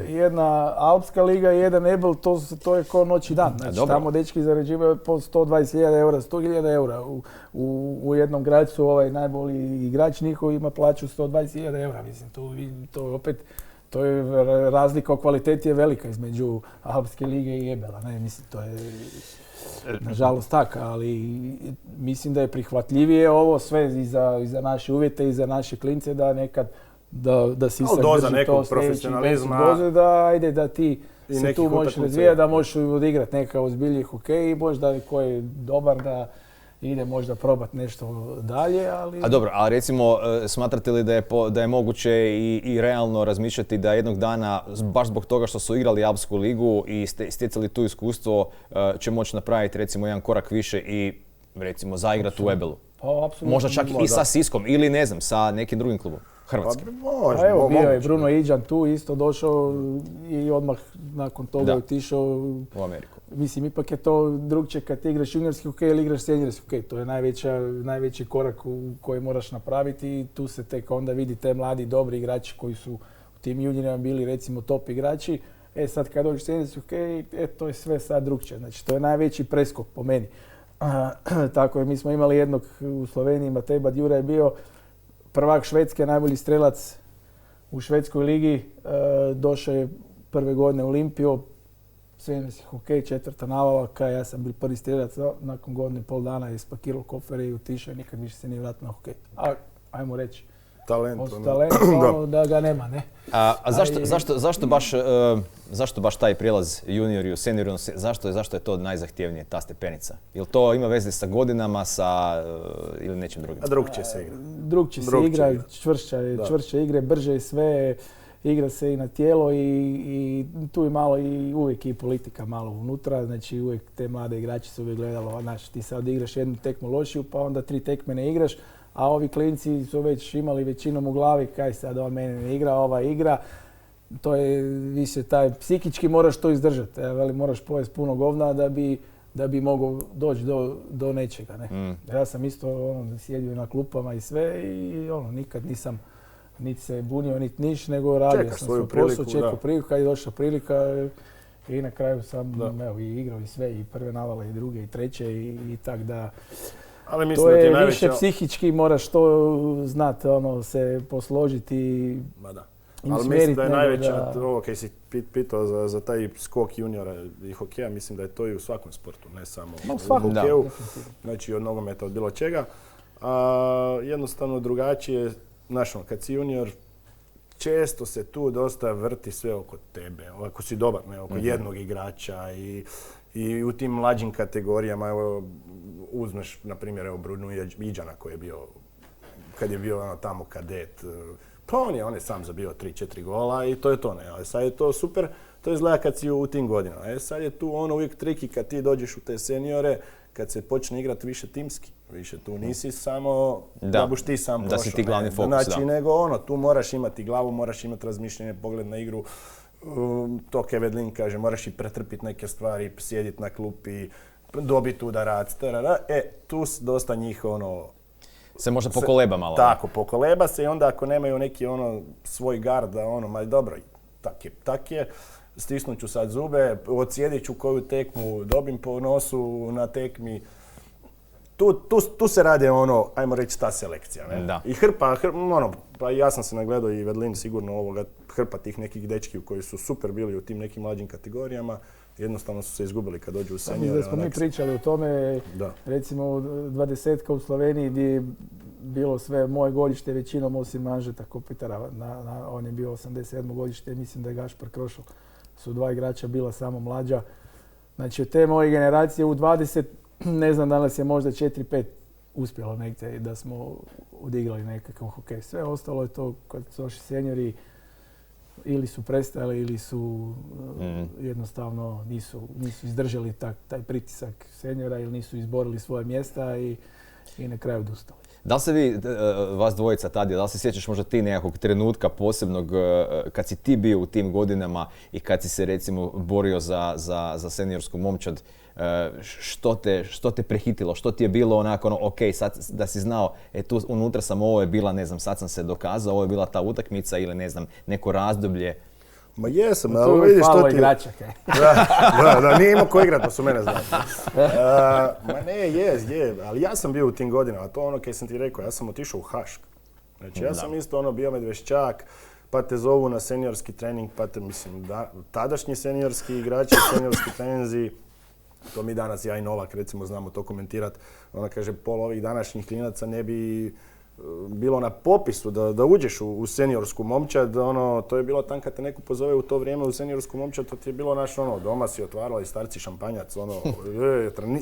jedna Alpska liga i jedan Ebel, to je ko noć i dan. Znači, tamo dečki zarađivaju po 120.000 eura, 100.000 eura. U jednom Gracu najbolji igrač njihov ima plaću 120.000 eura. Mislim, to opet, to je razlika o kvaliteti je velika između Alpske lige i Ebela. Ne, mislim, to je nažalost tako, ali mislim da je prihvatljivije ovo sve i za naše uvjete i za naše klince da nekad da Sisak drži to sljedeći doze, da ti se tu možeš razvijati, da možeš odigrati nekakav ozbiljniji hokej i možda ko je dobar da ide možda probati nešto dalje, ali... A dobro, a recimo smatrate li da je moguće i realno razmišljati da jednog dana, baš zbog toga što su igrali Alpsku ligu i stjecali tu iskustvo, će moći napraviti recimo jedan korak više i recimo zaigrati u Ebelu? Pa, možda čak i sa Siskom ili ne znam, sa nekim drugim klubom Hrvatske. Pa evo, bio je Bruno Iđan tu, isto došao i odmah nakon toga otišao u Ameriku. Mislim, ipak je to drugčije kad ti igraš juniorski hokej ili igraš seniorski hokej. To je najveći korak koji moraš napraviti i tu se tek onda vidi te mladi, dobri igrači koji su u tim juniorima bili recimo top igrači. Sad kad dođeš seniorski hokej, to je sve sad drugčije. Znači, to je najveći preskok po meni. Tako je, mi smo imali jednog u Sloveniji, Matej Badjura je bio prvak Švedske, najbolji strelac u švedskoj ligi. Došao je prve godine u Olimpiju, seniorski hokej, 4. navala, ja sam bil prvi strelac, nakon godine i pol dana je spakirao kofere i otišao i nikad više se nije vratio na hokej. Ajmo reći, talent, da ga nema, ne? Zašto baš taj prijelaz juniori u seniori, zašto je to najzahtjevnije, ta stepenica? Jel to ima veze sa godinama, ili nečim drugim? A drugčije se igra. Drugčije se igra, čvršće igre, brže i sve. Igra se i na tijelo i tu je malo i uvijek i politika malo unutra. Znači uvijek te mlade igrači su uvijek gledalo, znači ti sad igraš jednu tekmu lošiju pa onda 3 tekme ne igraš, a ovi klinci su već imali većinom u glavi kaj sad on mene ne igra, ova igra. To je više taj psihički moraš to izdržati, moraš pojesti puno govna da bi mogao doći do nečega. Ne? Ja sam isto sjedio na klupama i sve i nikad nisam niti se bunio, niti niš, nego radio sam svoj posao, čekao priliku, kad je došla prilika i na kraju sam i igrao i sve, i prve navale, i druge, i treće, i tak da... Ali mislim to da ti je najveća... više psihički, moraš to znati, se posložiti i ali mislim da je najveća, ovo kaj si pitao za taj skok juniora i hokeja, mislim da je to i u svakom sportu, ne samo u hokeju, znači od nogometa, od bilo čega. Jednostavno drugačije, znaš, kad si junior, često se tu dosta vrti sve oko tebe, ako si dobar, ne, oko jednog igrača i u tim mlađim kategorijama, evo, uzmeš, na primjer, evo Bruno Iđana koji je bio, kad je bio tamo kadet, pa on je sam zabio 3-4 gola i to je to, ne, ali sad je to super, to izgleda kad si u tim godinama. Sad je tu uvijek triki kad ti dođeš u te seniore, kad se počne igrati više timski. Više tu nisi samo da buš ti sam prošao. Da si ti glavni fokus, znači, nego tu moraš imati glavu, moraš imati razmišljanje, pogled na igru. To Kevedlin kaže, moraš i pretrpiti neke stvari, sjediti na klupi, dobiti udarac, tu dosta njih se možda pokoleba malo. Tako, pokoleba se i onda ako nemaju neki svoj gard, ma dobro, tak je. Stisnut ću sad zube, odsjedit ću koju tekmu, dobim po nosu na tekmi. Tu se radi ajmo reći, ta selekcija. Ne? Da. I pa ja sam se nagledao i Vedlin sigurno hrpa tih nekih dečki koji su super bili u tim nekim mlađim kategorijama. Jednostavno su se izgubili kad dođu u seniore. Da smo mi pričali o tome, recimo 20-ka u Sloveniji gdje je bilo sve moje godište, većinom osim Anžeta Kopitara, on je bio 87. godište, mislim da je Gašpar Krošov. Su 2 igrača bila samo mlađa. Znači od te moje generacije u 20, ne znam da nas je možda 4-5 uspjelo negdje da smo odigrali nekakav hokej. Sve ostalo je to kad su došli seniori, ili su prestajali ili su jednostavno nisu izdržali taj pritisak seniora ili nisu izborili svoje mjesta i na kraju odustali. Da li se vi, vas dvojica Tadija, da li se sjećaš možda ti nekakvog trenutka posebnog kad si ti bio u tim godinama i kad si se recimo borio za seniorsku momčad, što te prehitilo, što ti je bilo onako, ok, sad da si znao, tu unutra sam, ovo je bila, ne znam, sad sam se dokazao, ovo je bila ta utakmica ili ne znam, neko razdoblje. Ma jesam, ali vidiš što ti... igrača, kaj. Da, nije imao ko igrat, pa su mene znali. Ma ne, je, ali ja sam bio u tim godinama, to ono kaj sam ti rekao, ja sam otišao u Hašk. Znači ja sam isto bio medvešćak, pa te zovu na seniorski trening, pa te, mislim, tadašnji seniorski igrači, seniorski treninzi, to mi danas, ja i Novak, recimo, znamo to komentirati. Ona kaže, pola ovih današnjih klinaca ne bi bilo na popisu da uđeš u seniorsku momčad, to je bilo tam kad te neko pozove u to vrijeme u seniorsku momčad, to ti je bilo naš doma si otvarala i starci šampanjac,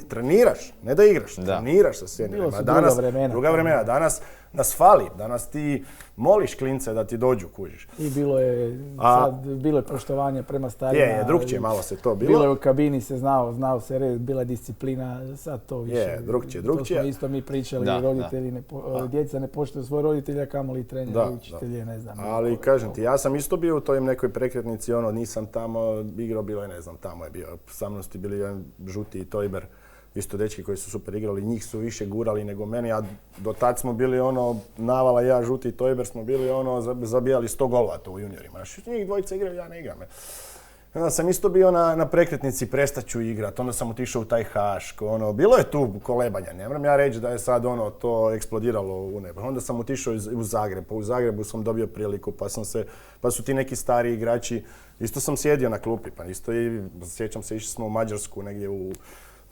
treniraš, ne da igraš, treniraš sa seniorima. Druga vremena, danas nas fali, danas ti moliš klince da ti dođu, kužiš. I bilo je poštovanje prema starijima. Je, drugčije malo se to bilo. Bilo je u kabini se znao se red, bila disciplina, sad to više. Je, drugčije. To smo isto mi pričali, roditelji, djeca ne poštuju svoje roditelja, kamoli treneri, učitelji, ne znam. Ali kažem ti, ja sam isto bio u toj nekoj prekretnici, nisam tamo igrao, bilo je, ne znam, tamo je bio, sa mnom su bili jedan Žuti i Tojber, isto dečki koji su super igrali, njih su više gurali nego meni, a do tad smo bili Navala, ja, Žuti i Tojber smo bili zabijali 100 golova to u juniorima. Njih dvojica igraju, ja ne igram. Onda sam isto bio na prekretnici, prestat ću igrat, onda sam otišao u taj Hašk, bilo je tu kolebanja, ne moram ja reći da je sad to eksplodiralo u nebo. Onda sam otišao u Zagreb, pa u Zagrebu sam dobio priliku, pa su ti neki stari igrači, isto sam sjedio na klupi, pa isto i sjećam se, išli smo u Mađarsku negdje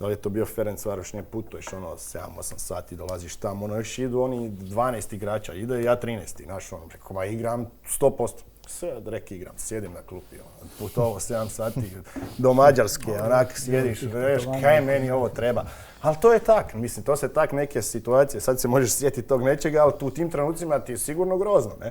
da li je to bio Ferencvaroš, ne putuješ 7-8 sati, dolaziš tamo, još idu oni 12 igrača, ide ja 13, rekao, ma igram 100%. Sve reki igram, sjedim na klupi, putovao 7 sati do Mađarske, sjediš, kaj meni ovo treba. Ali to je tak, mislim, to se tak neke situacije, sad se možeš sjetiti tog nečega, ali u tim trenucima ti je sigurno grozno, ne?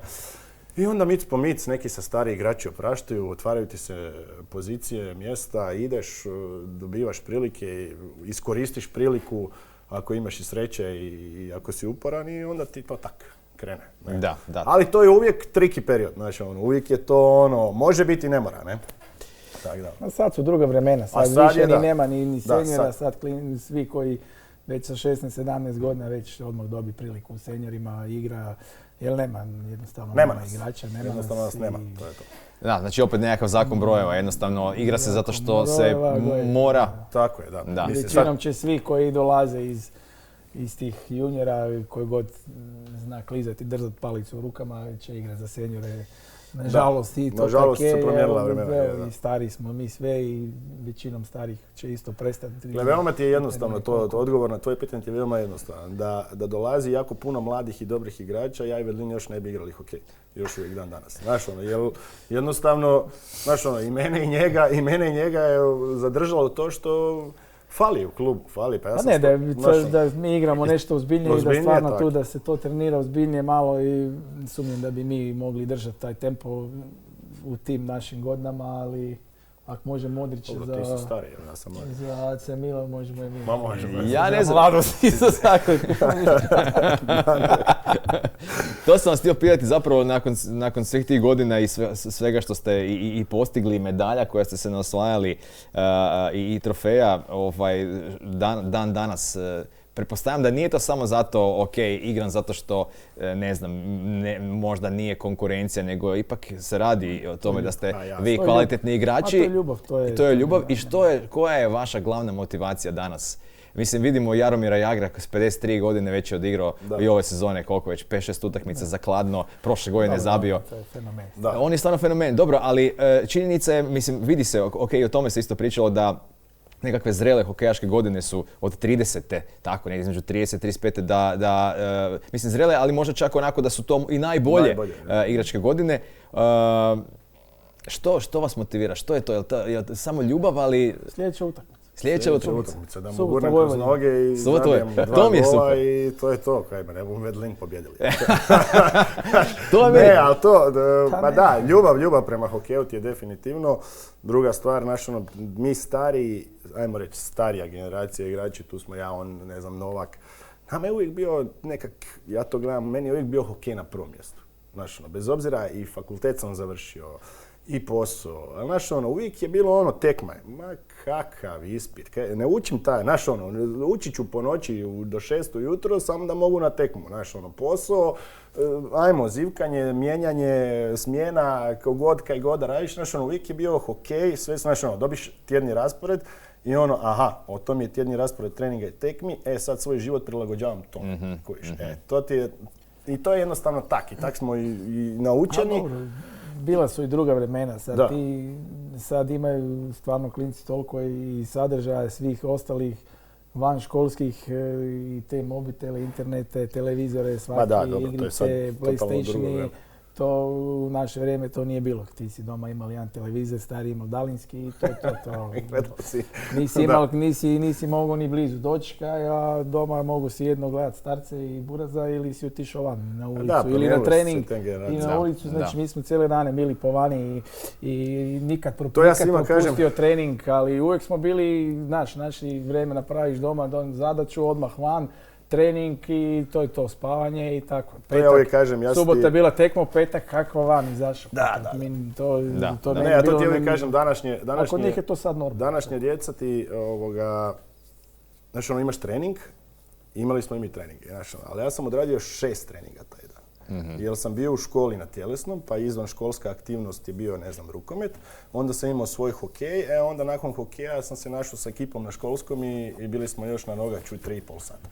I onda mic po mic, neki se stari igrači opraštaju, otvaraju ti se pozicije, mjesta, ideš, dobivaš prilike, iskoristiš priliku ako imaš i sreće i ako si uporan i onda ti to tak krene. Ne? Da. Ali to je uvijek triki period, znači uvijek je to može biti, ne mora, ne? Tak da. A sad su druga vremena, sad više ni nema ni senjora, sad svi koji već sa 16-17 godina već odmah dobi priliku u senjorima, igra, jer nema igrača, jednostavno nas nema, to je to. Da, znači opet nekakav zakon brojeva, jednostavno igra se zato što se mora. Tako je, da. Većinom će svi koji dolaze iz tih juniora, koji god zna klizati, držati palicu u rukama, će igrati za senjore. Nažalost, i to nažalost se promijenila vremena. I stari smo mi sve i većinom starih će isto prestati. Veoma ti je jednostavno, to odgovor na tvoje pitanje ti je veoma jednostavno. Da dolazi jako puno mladih i dobrih igrača, ja i Vedlin još ne bi igrali hokej. Još uvijek dan danas. Jednostavno, i mene i njega je zadržalo to što fali u klubu, pa ja sam da mi igramo nešto ozbiljnije i da stvarno tu da se to trenira ozbiljnije malo i sumnjam da bi mi mogli držati taj tempo u tim našim godinama, ali ako može Modrić ti su stari, ja sam mladi. Za AC Milan možemo i mi. Ja ne znam. Mladost isto tako. To sam vas htio pitati zapravo nakon svih tih godina i svega što ste i postigli, medalja koja ste se osvajali i trofeja dan danas. Pretpostavljam da nije to samo zato, ok, igram zato što, ne znam, možda nije konkurencija, nego ipak se radi o tome da ste vi kvalitetni igrači. A to je ljubav. To je ljubav. I koja je vaša glavna motivacija danas? Mislim, vidimo Jaromira Jagra s 53 godine već je odigrao i ove sezone, koliko već, 5-6 utakmica za Kladno, prošle godine zabio. To je fenomen. On je stvarno fenomen, dobro, ali činjenica je, mislim, vidi se, ok, o tome se isto pričalo da nekakve zrele hokejaške godine su od 30. tako, negdje između 30-35. Mislim, zrele, ali možda čak onako da su to i najbolje igračke godine. Što vas motivira? Što je to? Je li samo ljubav, ali... Sljedeća utakmica. Da mu gurnem kroz noge i zabijem 2 gola i to je to. Ne bomo Vedlin pobjedili. Ne, ali to, ljubav prema hokeju ti je definitivno. Druga stvar, mi stari, ajmo reći starija generacija igrači, tu smo ja, on, ne znam, Novak. Nama je uvijek bio ja to gledam, meni je uvijek bio hokej na prvom mjestu. Bez obzira i fakultet sam završio, i posao. Ali znaš, uvijek je bilo tekma. Ma kakav ispit. Ne učim taj, znaš, učit ću po noći do 6 ujutro samo da mogu na tekmu. Znaš, posao, ajmo, zivkanje, mijenjanje, smjena, kaj god da radiš. Znaš, uvijek je bio hokej, sve, znaš, dobiš tjedni raspored i aha, o tom je tjedni raspored treninga i tekmi, sad svoj život prilagođavam tom. To ti je, i to je jednostavno tak, i tak smo i naučeni. Bila su i druga vremena, sad imaju stvarno klinci toliko i sadržaja svih ostalih vanškolskih i te mobitele, internete, televizore, svaki igrice, PlayStationi. To u naše vrijeme to nije bilo. Ti si doma imali jedan televizor, stari imao daljinski i to. Nisi mogao ni blizu doći, a doma mogu si jedno gledat starce i buraza ili si otišao van na ulicu ili na trening i na ulicu. Znači mi smo cijele dane bili po vani i nikad propustio trening, ali uvijek smo bili, naši vrijeme napraviš doma, zadaću, odmah van. Trening i to je to, spavanje i tako. Petak, ja uvijek kažem, subota je bila tekma, petak kako van izašao. Ja to ti uvijek kažem, kod njih je to sad normalno. Današnje djeca ti, imaš trening, imali smo i mi trening, ali ja sam odradio 6 treninga taj dan. Jer sam bio u školi na tjelesnom, pa izvan školska aktivnost je bio, rukomet. Onda sam imao svoj hokej, onda nakon hokeja sam se našao sa ekipom na školskom i bili smo još na nogaču 3,5 sata.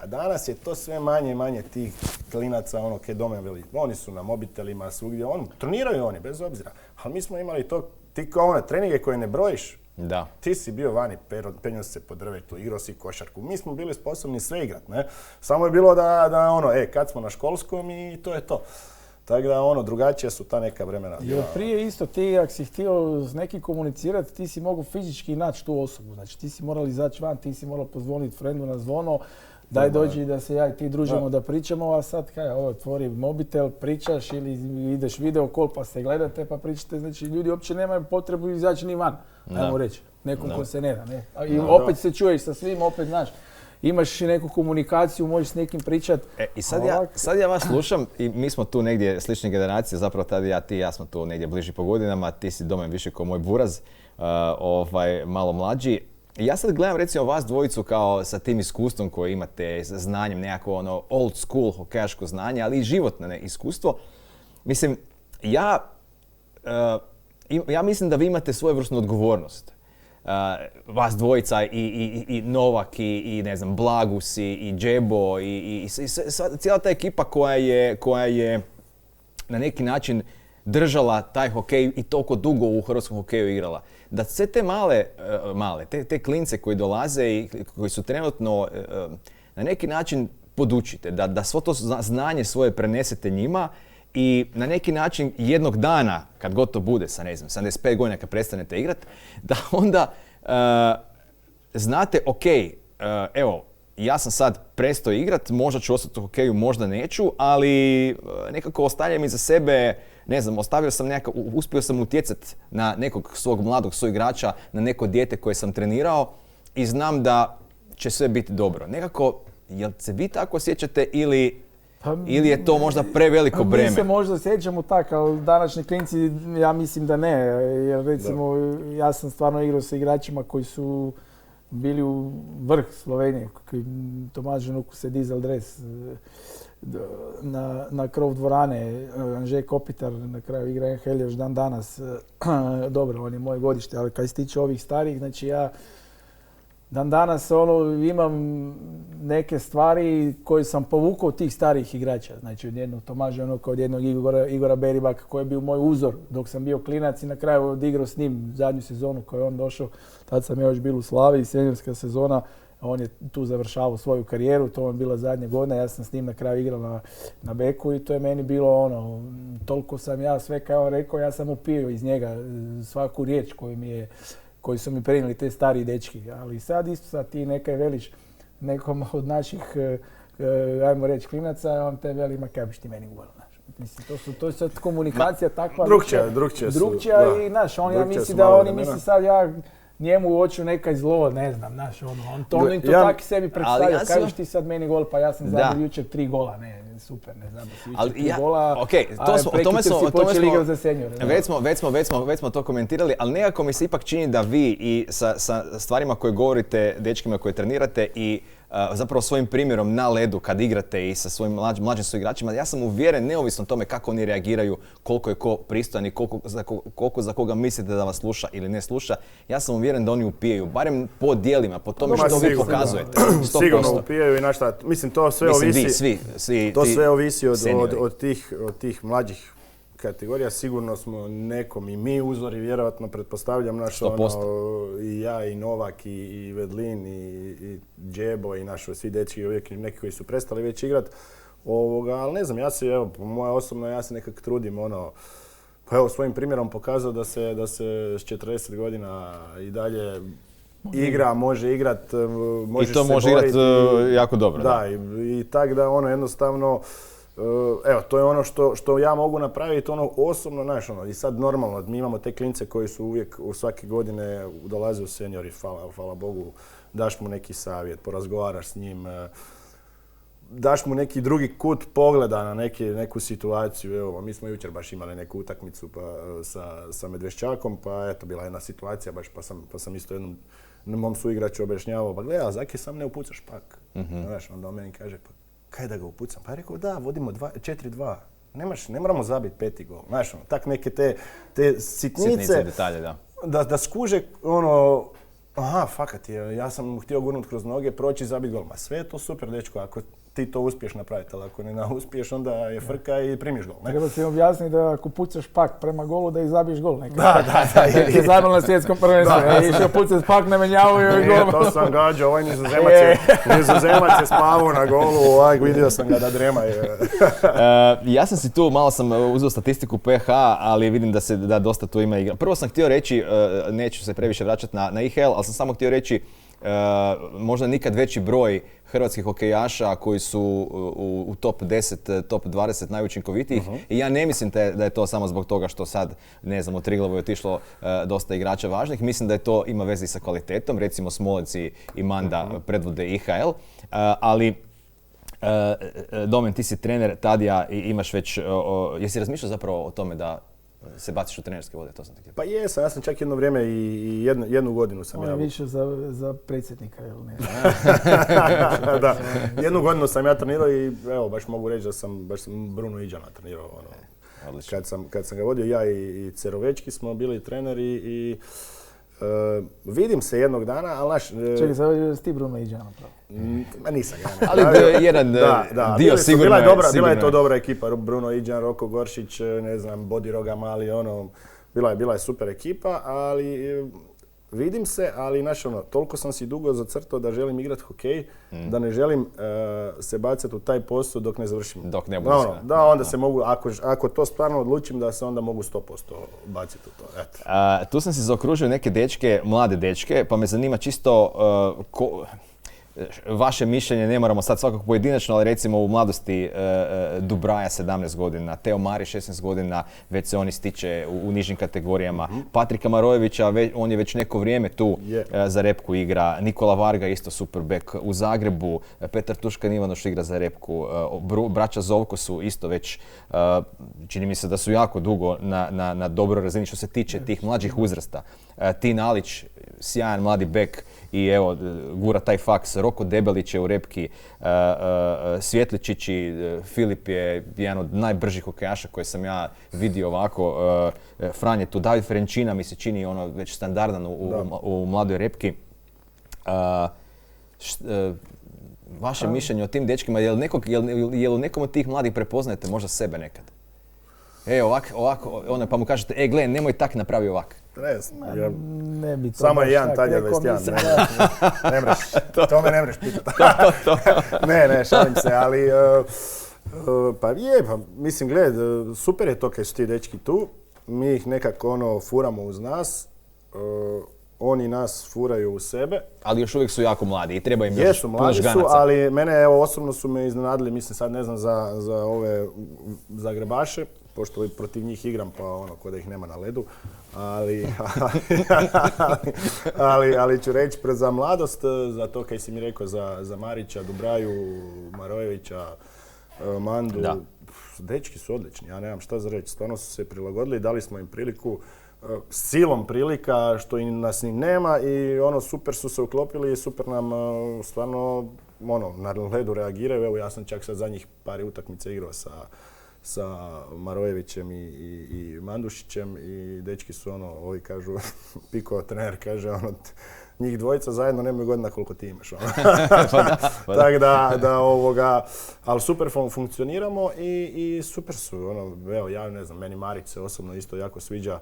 A danas je to sve manje i manje tih klinaca, kaj doma veli. Oni su na mobitelima, svugdje, treniraju oni, bez obzira. Ali mi smo imali to, ti kao treninge koje ne brojiš. Da. Ti si bio vani, penjao se po drvetu, igrao si košarku. Mi smo bili sposobni sve igrat, ne? Samo je bilo kad smo na školskom i to je to. Tako da drugačija su ta neka vremena. Jer prije isto ti, ako si htio s nekim komunicirati, ti si mogu fizički naći tu osobu. Znači ti si morali izaći van, ti si morao pozvoniti frendu na zvono, daj dođi da se ja i ti družimo da pričamo, a sad otvori mobitel, pričaš ili ideš video call pa se gledate pa pričate. Znači ljudi uopće nemaju potrebu izaći ni van, ajmo reći, nekom ko se ne da. Ne? I opet se čuješ sa svim, opet znaš. Imaš neku komunikaciju, možeš s nekim pričati. I sad ja vas slušam i mi smo tu negdje slične generacije, zapravo tada ja smo tu negdje bliži po godinama, ti si domen više kao moj buraz, malo mlađi. I ja sad gledam recimo vas dvojicu kao sa tim iskustvom koje imate, sa znanjem, nekako old school hokejaško znanje, ali i životno iskustvo. Mislim, ja mislim da vi imate svojevrsnu odgovornost. Vas dvojica i Novak i ne znam, Blagus i Džebo i cijela ta ekipa koja je na neki način držala taj hokej i toliko dugo u hrvatskom hokeju igrala. Da sve te te klince koji dolaze i koji su trenutno na neki način podučite, da svo to znanje svoje prenesete njima i na neki način jednog dana, kad god to bude, sa ne znam, 75 godina kad prestanete igrati, da onda znate, evo, ja sam sad prestao igrat, možda ću ostati u hokeju, možda neću, ali nekako ostavljam iza sebe, ne znam, uspio sam utjecati na nekog svog mladog suigrača, na neko dijete koje sam trenirao i znam da će sve biti dobro. Nekako, jel se vi tako osjećate ili je to možda preveliko breme? Mi se možda osjećamo tako, ali današnji klinci, ja mislim da ne. Jer recimo, ja sam stvarno igrao sa igračima koji su bili u vrh Slovenije. Tomaž Žanuku se dizal dres na krov dvorane. Anže Kopitar na kraju igra NHL još dan danas. Dobro, on je moje godište, ali kad se tiče ovih starih, znači ja dan danas imam neke stvari koje sam povukao od tih starih igrača. Znači od jednog Tomaža, od jednog Igora Beribaka koji je bio moj uzor dok sam bio klinac i na kraju odigrao s njim zadnju sezonu koju je on došao. Tad sam ja još bio u Slaviji, seniorska sezona. On je tu završavao svoju karijeru, to je bila zadnja godina, ja sam s njim na kraju igrao na beku i to je meni bilo toliko sam ja sve kao rekao, ja sam upio iz njega svaku riječ koji su mi prenijeli te stari dečki. Ali sad isto sad ti nekaj veliš nekom od naših, ajmo reći, klinaca, on te veli, ma kaj biš ti meni govorio. Mislim, to je sad komunikacija takva. Drukčija i, ja mislim da oni misli sad ja njemu u oču neka zlo, ne znam, znaš, on to tako sebi predstavlja. Kažeš ti sad meni gol, pa ja sam zabio jučer 3 gola, ne, super, ne zabio si jučer 3 gola, o tome smo počeli igrati za seniore. Već smo to komentirali, ali nekako mi se ipak čini da vi i sa stvarima koje govorite, dečkima koje trenirate i zapravo svojim primjerom na ledu kad igrate i sa svojim mlađim suigračima, ja sam uvjeren, neovisno o tome kako oni reagiraju, koliko je ko pristojan i koliko za koga mislite da vas sluša ili ne sluša, ja sam uvjeren da oni upijaju, barem po dijelima, po tome što vi pokazujete. Sigurno upijaju i našta, mislim to sve ovisi, to sve ovisi od tih mlađih kategorija. Sigurno smo nekom i mi uzori, vjerojatno pretpostavljam i ja i Novak i Vedlin i Džebo i svi dečki uvijek neki koji su prestali već igrat. Ali ne znam, moja osobno ja se nekak trudim pa evo svojim primjerom pokazao da se s 40 godina i dalje igra, može igrat, možeš se boriti. I to može igrat jako dobro. Da, i tak da jednostavno evo, to je ono što ja mogu napraviti osobno, znaš, i sad normalno, mi imamo te klince koji su uvijek u svake godine dolaze u seniori, hvala Bogu, daš mu neki savjet, porazgovaraš s njim, daš mu neki drugi kut pogleda na neku situaciju. Evo, mi smo jučer baš imali neku utakmicu sa Medveščakom, pa eto, bila jedna situacija baš, pa sam isto jednom mom suigraču objašnjavao, pa gledaj, zaki sam ne upucaš pak. Znaš, onda on meni kaže, pa kaj da ga upucam? Pa je rekao, da, vodimo 4-2. Ne moramo zabiti 5. gol. Znaš, tak neke te sitnice, detalje, da. Da skuže aha, fakat je, ja sam htio gurnut kroz noge, proći i zabiti gol. Ma sve je to super, dečko, ako ti to uspiješ napraviti, ali ako ne uspiješ, onda je frka i primiš gol. Treba si im objasniti da ako pucaš pak prema golu, da i zabiješ gol. Da. Jer je zabilo na svjetskom prvenstvu. Išao pucaš pak, ne menjavaju i gol. To sam gađao, ovaj Nizozemac je spavao na golu, vidio sam ga da drema. Ja sam si tu, malo sam uzeo statistiku PH, ali vidim da dosta tu ima igra. Prvo sam htio reći, neću se previše vraćati na IHL, ali sam samo htio reći možda nikad veći broj hrvatskih hokejaša koji su u top 10, top 20 najučinkovitijih. I ja ne mislim da je to samo zbog toga što sad, ne znam, u Triglavu je otišlo dosta igrača važnih. Mislim da je to ima veze i sa kvalitetom. Recimo Smolec i Manda predvode IHL. Ali Domen, ti si trener Tadija i imaš već, jesi razmišljao zapravo o tome da se baciš u trenerske vode, to sam te htio. Pa jesam, ja sam čak jedno vrijeme i jednu godinu sam ja... On je više za predsjednika, jel ne? Da, jednu godinu sam ja trenirao i evo, baš mogu reći da sam Bruno Iđana trenirao. Kad sam ga vodio, ja i Cerovečki smo bili treneri i vidim se jednog dana, ali naš... Čekaj, sad si ti Bruno Iđana pravo? Ma nisam ga. Ali jedan dio sigurno je. Bila je to dobra ekipa, Bruno Iđan, Roko Goršić, ne znam, Bodiroga Mali, bila je super ekipa, ali vidim se, ali toliko sam si dugo zacrtao da želim igrati hokej, da ne želim se bacati u taj posao dok ne završim. Dok ne bude sve. Da, onda se mogu, ako to stvarno odlučim, da se onda mogu 100% baciti u to. Eto. Tu sam si zaokružio neke dečke, mlade dečke, pa me zanima čisto vaše mišljenje, ne moramo sad svakako pojedinačno, ali recimo u mladosti Dubraja 17 godina, Teo Mari 16 godina, već se on ističe u nižim kategorijama. Patrika Marojevića, on je već neko vrijeme tu za Repku igra. Nikola Varga isto super bek u Zagrebu. Petar Tuškan Ivanoš igra za Repku. Braća Zovko su isto već, čini mi se da su jako dugo na dobroj razini što se tiče tih mlađih uzrasta. Tin Alić, sjajan mladi bek i evo, gura taj faks. Roko Debelić je u Repki, Svjetličići, Filip je jedan od najbržih hokejaša koje sam ja vidio ovako. Fran je tu, David Ferenčina mi se čini već standardan u mladoj Repki. Vaše mišljenje o tim dečkima, jel u nekom od tih mladih prepoznajete možda sebe nekad? Ovako, pa mu kažete, gle, nemoj tak napravi ovak. Ne bi to samo je jedan Tadija 21. Ne mreš, to me ne mreš pitati. Ne, šalim se, ali pa mislim, gled, super je to kad su ti dečki tu. Mi ih nekako furamo uz nas. Oni nas furaju u sebe. Ali još uvijek su jako mladi i treba im još Jesu, mladi su, ali mene osobno su me iznenadili, mislim sad ne znam za ove Zagrebaše, pošto protiv njih igram, pa ono, ko da ih nema na ledu. Ali ću reći za mladost, za to kaj si mi rekao, za Marića, Dubraju, Marojevića, Mandu. Da. Dečki su odlični, ja nemam šta za reći. Stvarno su se prilagodili, dali smo im priliku, silom prilika, što i nas ni nema, i ono, super su se uklopili i super nam stvarno na ledu reagiraju. Evo, ja sam čak sad zadnjih par utakmica igrao sa Marojevićem i Mandušićem i dečki su ovi kažu, Piko trener kaže, njih dvojica zajedno nemaju godina koliko ti imaš. Tako da, ali super funkcioniramo i super su. Evo, ja ne znam, meni Marić se osobno isto jako sviđa.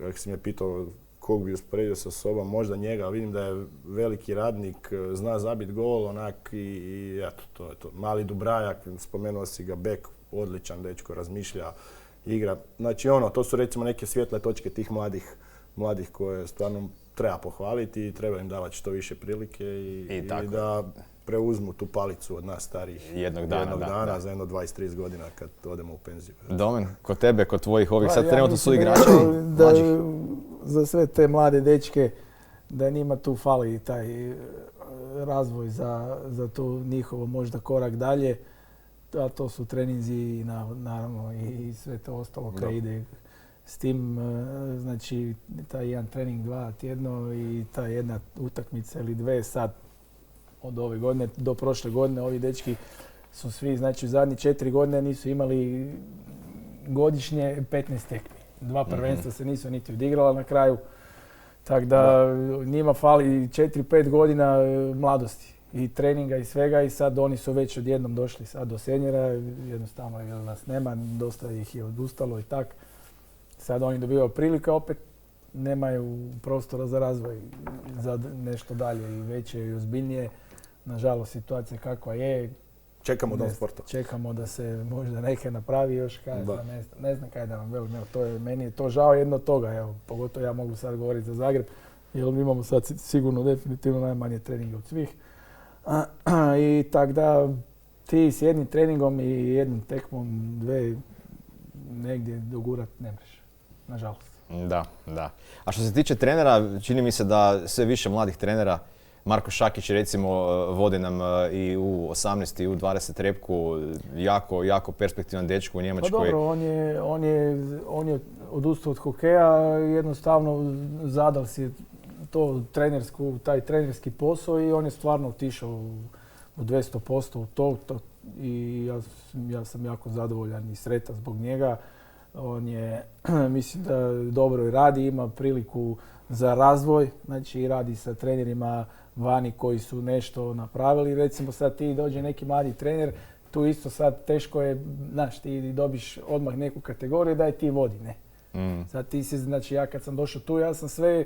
Jak si me pitao kog bi usporedio sa sobom, možda njega, vidim da je veliki radnik, zna zabit gol, onak, i eto, to je to. Mali Dubrajak, spomenuo si ga, bek, odličan dečko, razmišlja, igra. Znači to su recimo neke svijetle točke tih mladih koje stvarno treba pohvaliti i treba im davati što više prilike i da preuzmu tu palicu od nas starijih jednog dana za jedno 20-30 godina kad odemo u penziju. Domen, kod tebe, kod tvojih ovih sad trenutno su igrači mlađih. Za sve te mlade dečke da njima tu fali taj razvoj za to njihovo možda korak dalje, a to su treninzi i naravno i sve to ostalo koje ide s tim. Znači taj jedan trening 2 tjedno i ta jedna utakmica ili 2 sad od ove godine do prošle godine. Ovi dečki su svi, znači u zadnje 4 godine nisu imali godišnje 15 tekmi. 2 prvenstva se nisu niti odigrala na kraju. Tako da njima fali 4-5 godina mladosti i treninga i svega, i sad oni su već odjednom došli sad do senjera, jednostavno jer nas nema, dosta ih je odustalo i tak. Sad oni dobivaju prilike, opet nemaju prostora za razvoj, za nešto dalje i veće i ozbiljnije. Nažalost, situacija kakva je. Čekamo Dom sporta. Čekamo da se možda neke napravi još, ne znam kaj da vam velim. Meni je to žao jedno od toga, evo, pogotovo ja mogu sad govoriti za Zagreb, jer mi imamo sad sigurno definitivno najmanje treninga od svih. I tak da ti s jednim treningom i jednim tekmom 2 negdje dogurat ne možeš, nažalost. Da. A što se tiče trenera, čini mi se da sve više mladih trenera, Marko Šakić recimo vodi nam i u 18 i u 20 repku, jako perspektivan dečko u Njemačkoj. Pa dobro, on je odustao od hokeja, jednostavno zadal si taj trenerski posao i on je stvarno otišao u 200% u to i ja sam jako zadovoljan i sretan zbog njega. On je, mislim da dobro i radi, ima priliku za razvoj, znači radi sa trenerima vani koji su nešto napravili. Recimo sad ti dođe neki mladi trener, tu isto sad teško je, znaš, ti dobiš odmah neku kategoriju da je ti vodi, ne. Sad ti si, znači ja kad sam došao tu, ja sam sve,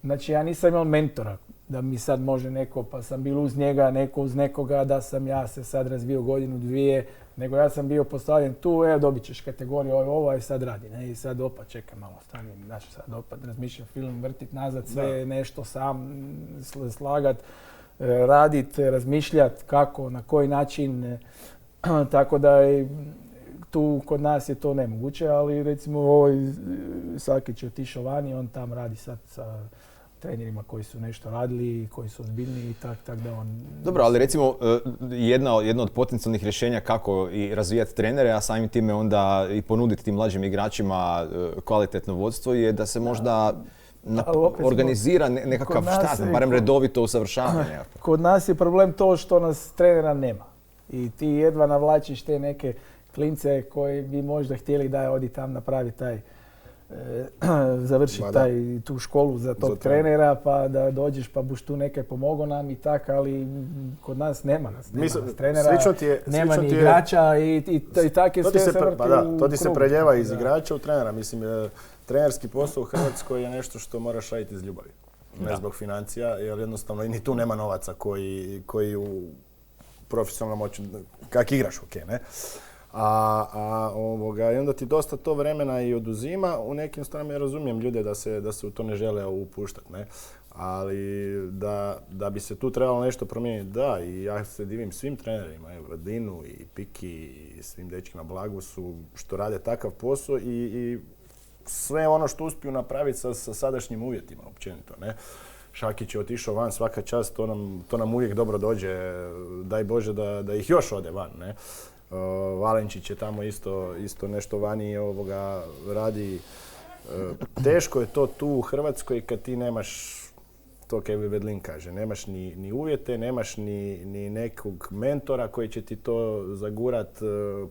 znači ja nisam imao mentora da mi sad može neko, pa sam bio uz njega, neko uz nekoga, da sam ja se sad razvio godinu, 2, nego ja sam bio postavljen tu, dobit ćeš kategoriju ovo i sad radi, ne, i sad opet čekaj malo, stanim, znači sad opet razmišljam film, vrtit nazad, sve nešto sam slagat, radit, razmišljat kako, na koji način, tako da tu kod nas je to nemoguće, ali recimo Sakić je otišao vani, on tam radi sad sa trenerima koji su nešto radili i koji su ozbiljni i tak da on... Dobro, ali recimo jedno od potencijalnih rješenja kako i razvijati trenere, a samim time onda i ponuditi tim mlađim igračima kvalitetno vodstvo je da se možda organizira nekakav barem redovito usavršavanje. Kod nas je problem to što nas trenera nema i ti jedva navlačiš te neke klince koji bi možda htjeli da odi tam napravi završiti tu školu za tog trenera, pa da dođeš pa buš tu nekaj pomogao nam i tak, ali kod nas nema nas trenera, nema ni igrača i tak je sve se vrti u krug. To ti se preljeva iz igrača u trenera. Mislim, trenerski posao u Hrvatskoj je nešto što moraš raditi iz ljubavi. Ne zbog financija, jer jednostavno ni tu nema novaca koji u profesionalnom moću, kak igraš hokej, ne? I onda ti dosta to vremena i oduzima. U nekim stranama ja razumijem ljude da se u to ne žele upuštati, ne? Ali da bi se tu trebalo nešto promijeniti, da, i ja se divim svim trenerima, evo, Radinu i Piki i svim dečkima Blagusu što rade takav posao i sve ono što uspiju napraviti sa sadašnjim uvjetima općenito, ne. Šakić je otišao van, svaka čast, to nam uvijek dobro dođe, daj Bože da ih još ode van, ne. Valenčić je tamo isto nešto vani radi. Teško je to tu u Hrvatskoj kad ti nemaš, to Kevin Vedlin kaže, nemaš ni uvjete, nemaš ni nekog mentora koji će ti to zagurat,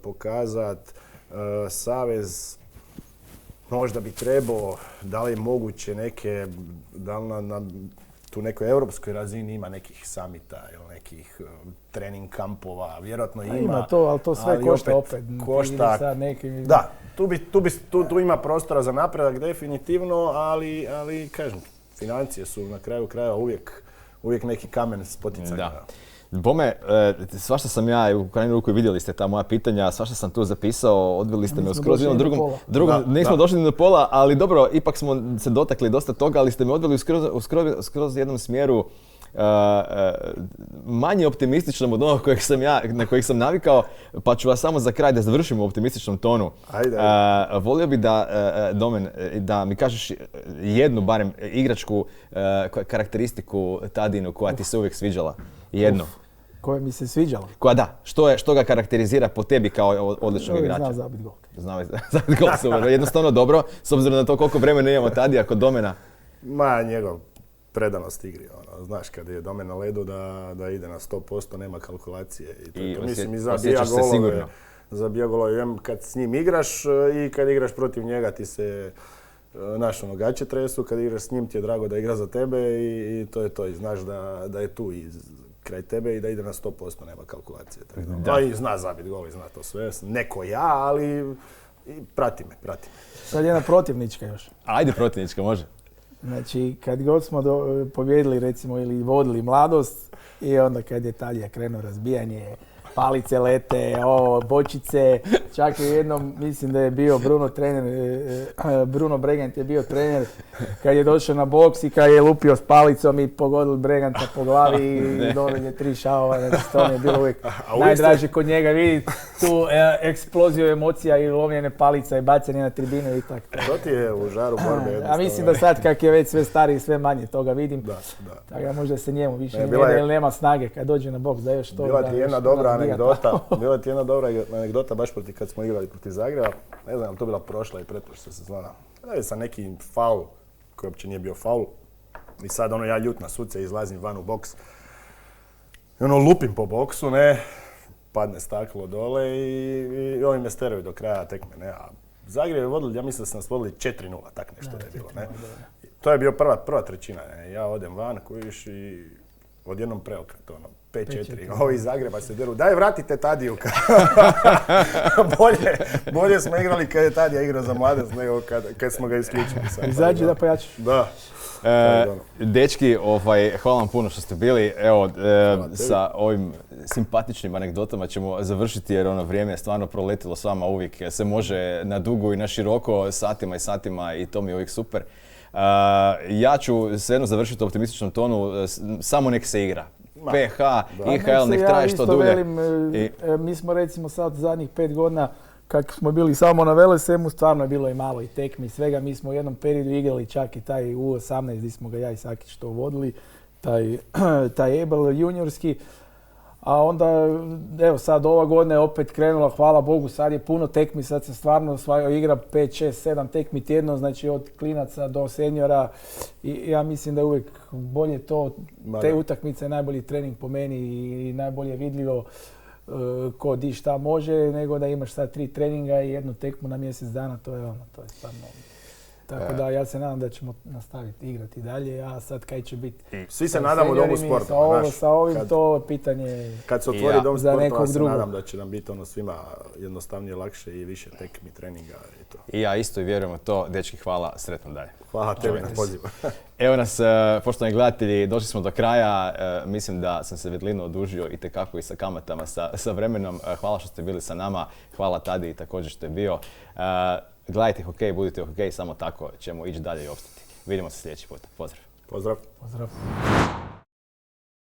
pokazat. Savez možda bi trebao, da li je moguće da li na tu nekoj europskoj razini ima nekih samita ili nekih trening kampova, vjerojatno ima. Ima to, ali to sve košta opet. Košta. Da, tu ima prostora za napredak definitivno, ali kažem, financije su na kraju krajeva uvijek neki kamen spoticanja. Da. Bome, svašta sam ja, u krajnju ruku vidjeli ste ta moja pitanja, svašta sam tu zapisao, odveli ste me skroz jednom drugom, nismo došli ni do pola, ali dobro, ipak smo se dotakli dosta toga, ali ste me odveli skroz jednom smjeru manje optimističnom od onog na kojeg sam navikao, pa ću vas samo za kraj da završimo u optimističnom tonu. Ajde. Volio bi Domen, da mi kažeš jednu barem igračku karakteristiku Tadinu koja ti se uvijek sviđala. Jednu. Koja mi se sviđala? Koja da, što ga karakterizira po tebi kao odličnog igrača? Zna zabit gol. Zna zabit gol, super. Jednostavno dobro, s obzirom na to koliko vremena imamo Tadija kod Domena. Njegov predanost igri, znaš kad je Domen na ledu da ide na 100%, nema kalkulacije. I mislim i zabija golove, kad s njim igraš i kad igraš protiv njega ti se gaće tresu, kad igraš s njim ti je drago da igra za tebe i to je to. I znaš da je tu kraj tebe i da ide na 100%, nema kalkulacije. Da, i zna zabiti gol i zna to sve. Neko ali prati me. Sad jedna protivnička još. Ajde protivnička, može. Znači, kad god smo pobjedili recimo ili vodili Mladost i onda kad je Tadija krenuo razbijanje, palice lete, bočice, čak i jednom mislim da je bio Bruno Bregant je bio trener kad je došao na boks i kad je lupio s palicom i pogodili Breganta po glavi i dole je 3 šavova, znači to mi je bilo uvijek najdraže kod njega vidjeti tu eksploziju emocija i lomljene palica i bacanje na tribinu i tako. To ti je u žaru borbe. A mislim da sad kak je već sve stariji sve manje toga vidim, tako da možda se njemu više ne vede ili nema snage kad dođe na boks da još to. Bila ti jedna dobra anegdota baš kad smo igrali protiv Zagreba. Ne znam, to bila prošla i pretprošla sezona. Da je sa nekim faul, koji uopće nije bio faul. I sad ja ljut na suce izlazim van u boks. I lupim po boksu, padne staklo dole i oni me steraju do kraja tekme, A Zagreb je vodili, ja mislim da su nas vodili 4-0, tak nešto da je bilo, To je bio prva trećina, Ja odem van, kojiš i odjednom preokret, 5-4. Ovi iz Zagreba se deru. Daj, vratite Tadiju. bolje smo igrali kad je Tadija igrao za Mladost nego kad smo ga isključili. Izađi da pojačiš. Da. Dečki, hvala vam puno što ste bili. Evo, sa ovim simpatičnim anegdotama ćemo završiti jer vrijeme je stvarno proletilo s vama. Uvijek se može na dugo i na široko, satima i satima i to mi je uvijek super. Ja ću svejedno završiti u optimističnom tonu, samo nek se igra. PH, IHL, nek traje što dulje. Mi smo recimo sad zadnjih 5 godina, kako smo bili samo na Velesemu, stvarno je bilo i malo i tekmi i svega. Mi smo u jednom periodu igrali čak i taj U18 gdje smo ga ja i Sakić to vodili, taj Ebel juniorski. A onda, evo sad ova godina je opet krenula, hvala Bogu, sad je puno tekmi, sad se stvarno igra 5, 6, 7 tekmi tjedno, znači od klinaca do seniora i ja mislim da je uvijek bolje to, te utakmice je najbolji trening po meni i najbolje je vidljivo ko di šta može, nego da imaš sad 3 treninga i jednu tekmu na mjesec dana, to je stvarno. Tako da ja se nadam da ćemo nastaviti igrati dalje, a sad kaj će biti. Svi se nadamo domu sporta. Sa ovim to pitanje kad se otvori dom sporta, ja se nadam da će nam biti svima jednostavnije, lakše i više tekmi, treninga i to. I ja isto i vjerujem u to. Dečki, hvala, sretno dalje. Hvala tebi na pozivu. Evo nas, poštovani gledatelji, došli smo do kraja. Mislim da sam se Vedlinu odužio itekako i sa kamatama, sa vremenom. Hvala što ste bili sa nama. Hvala Tadi također što je bio. Gledajte hokej, budite u hokej, samo tako ćemo ići dalje i opstati. Vidimo se sljedeći put. Pozdrav! Pozdrav. Pozdrav.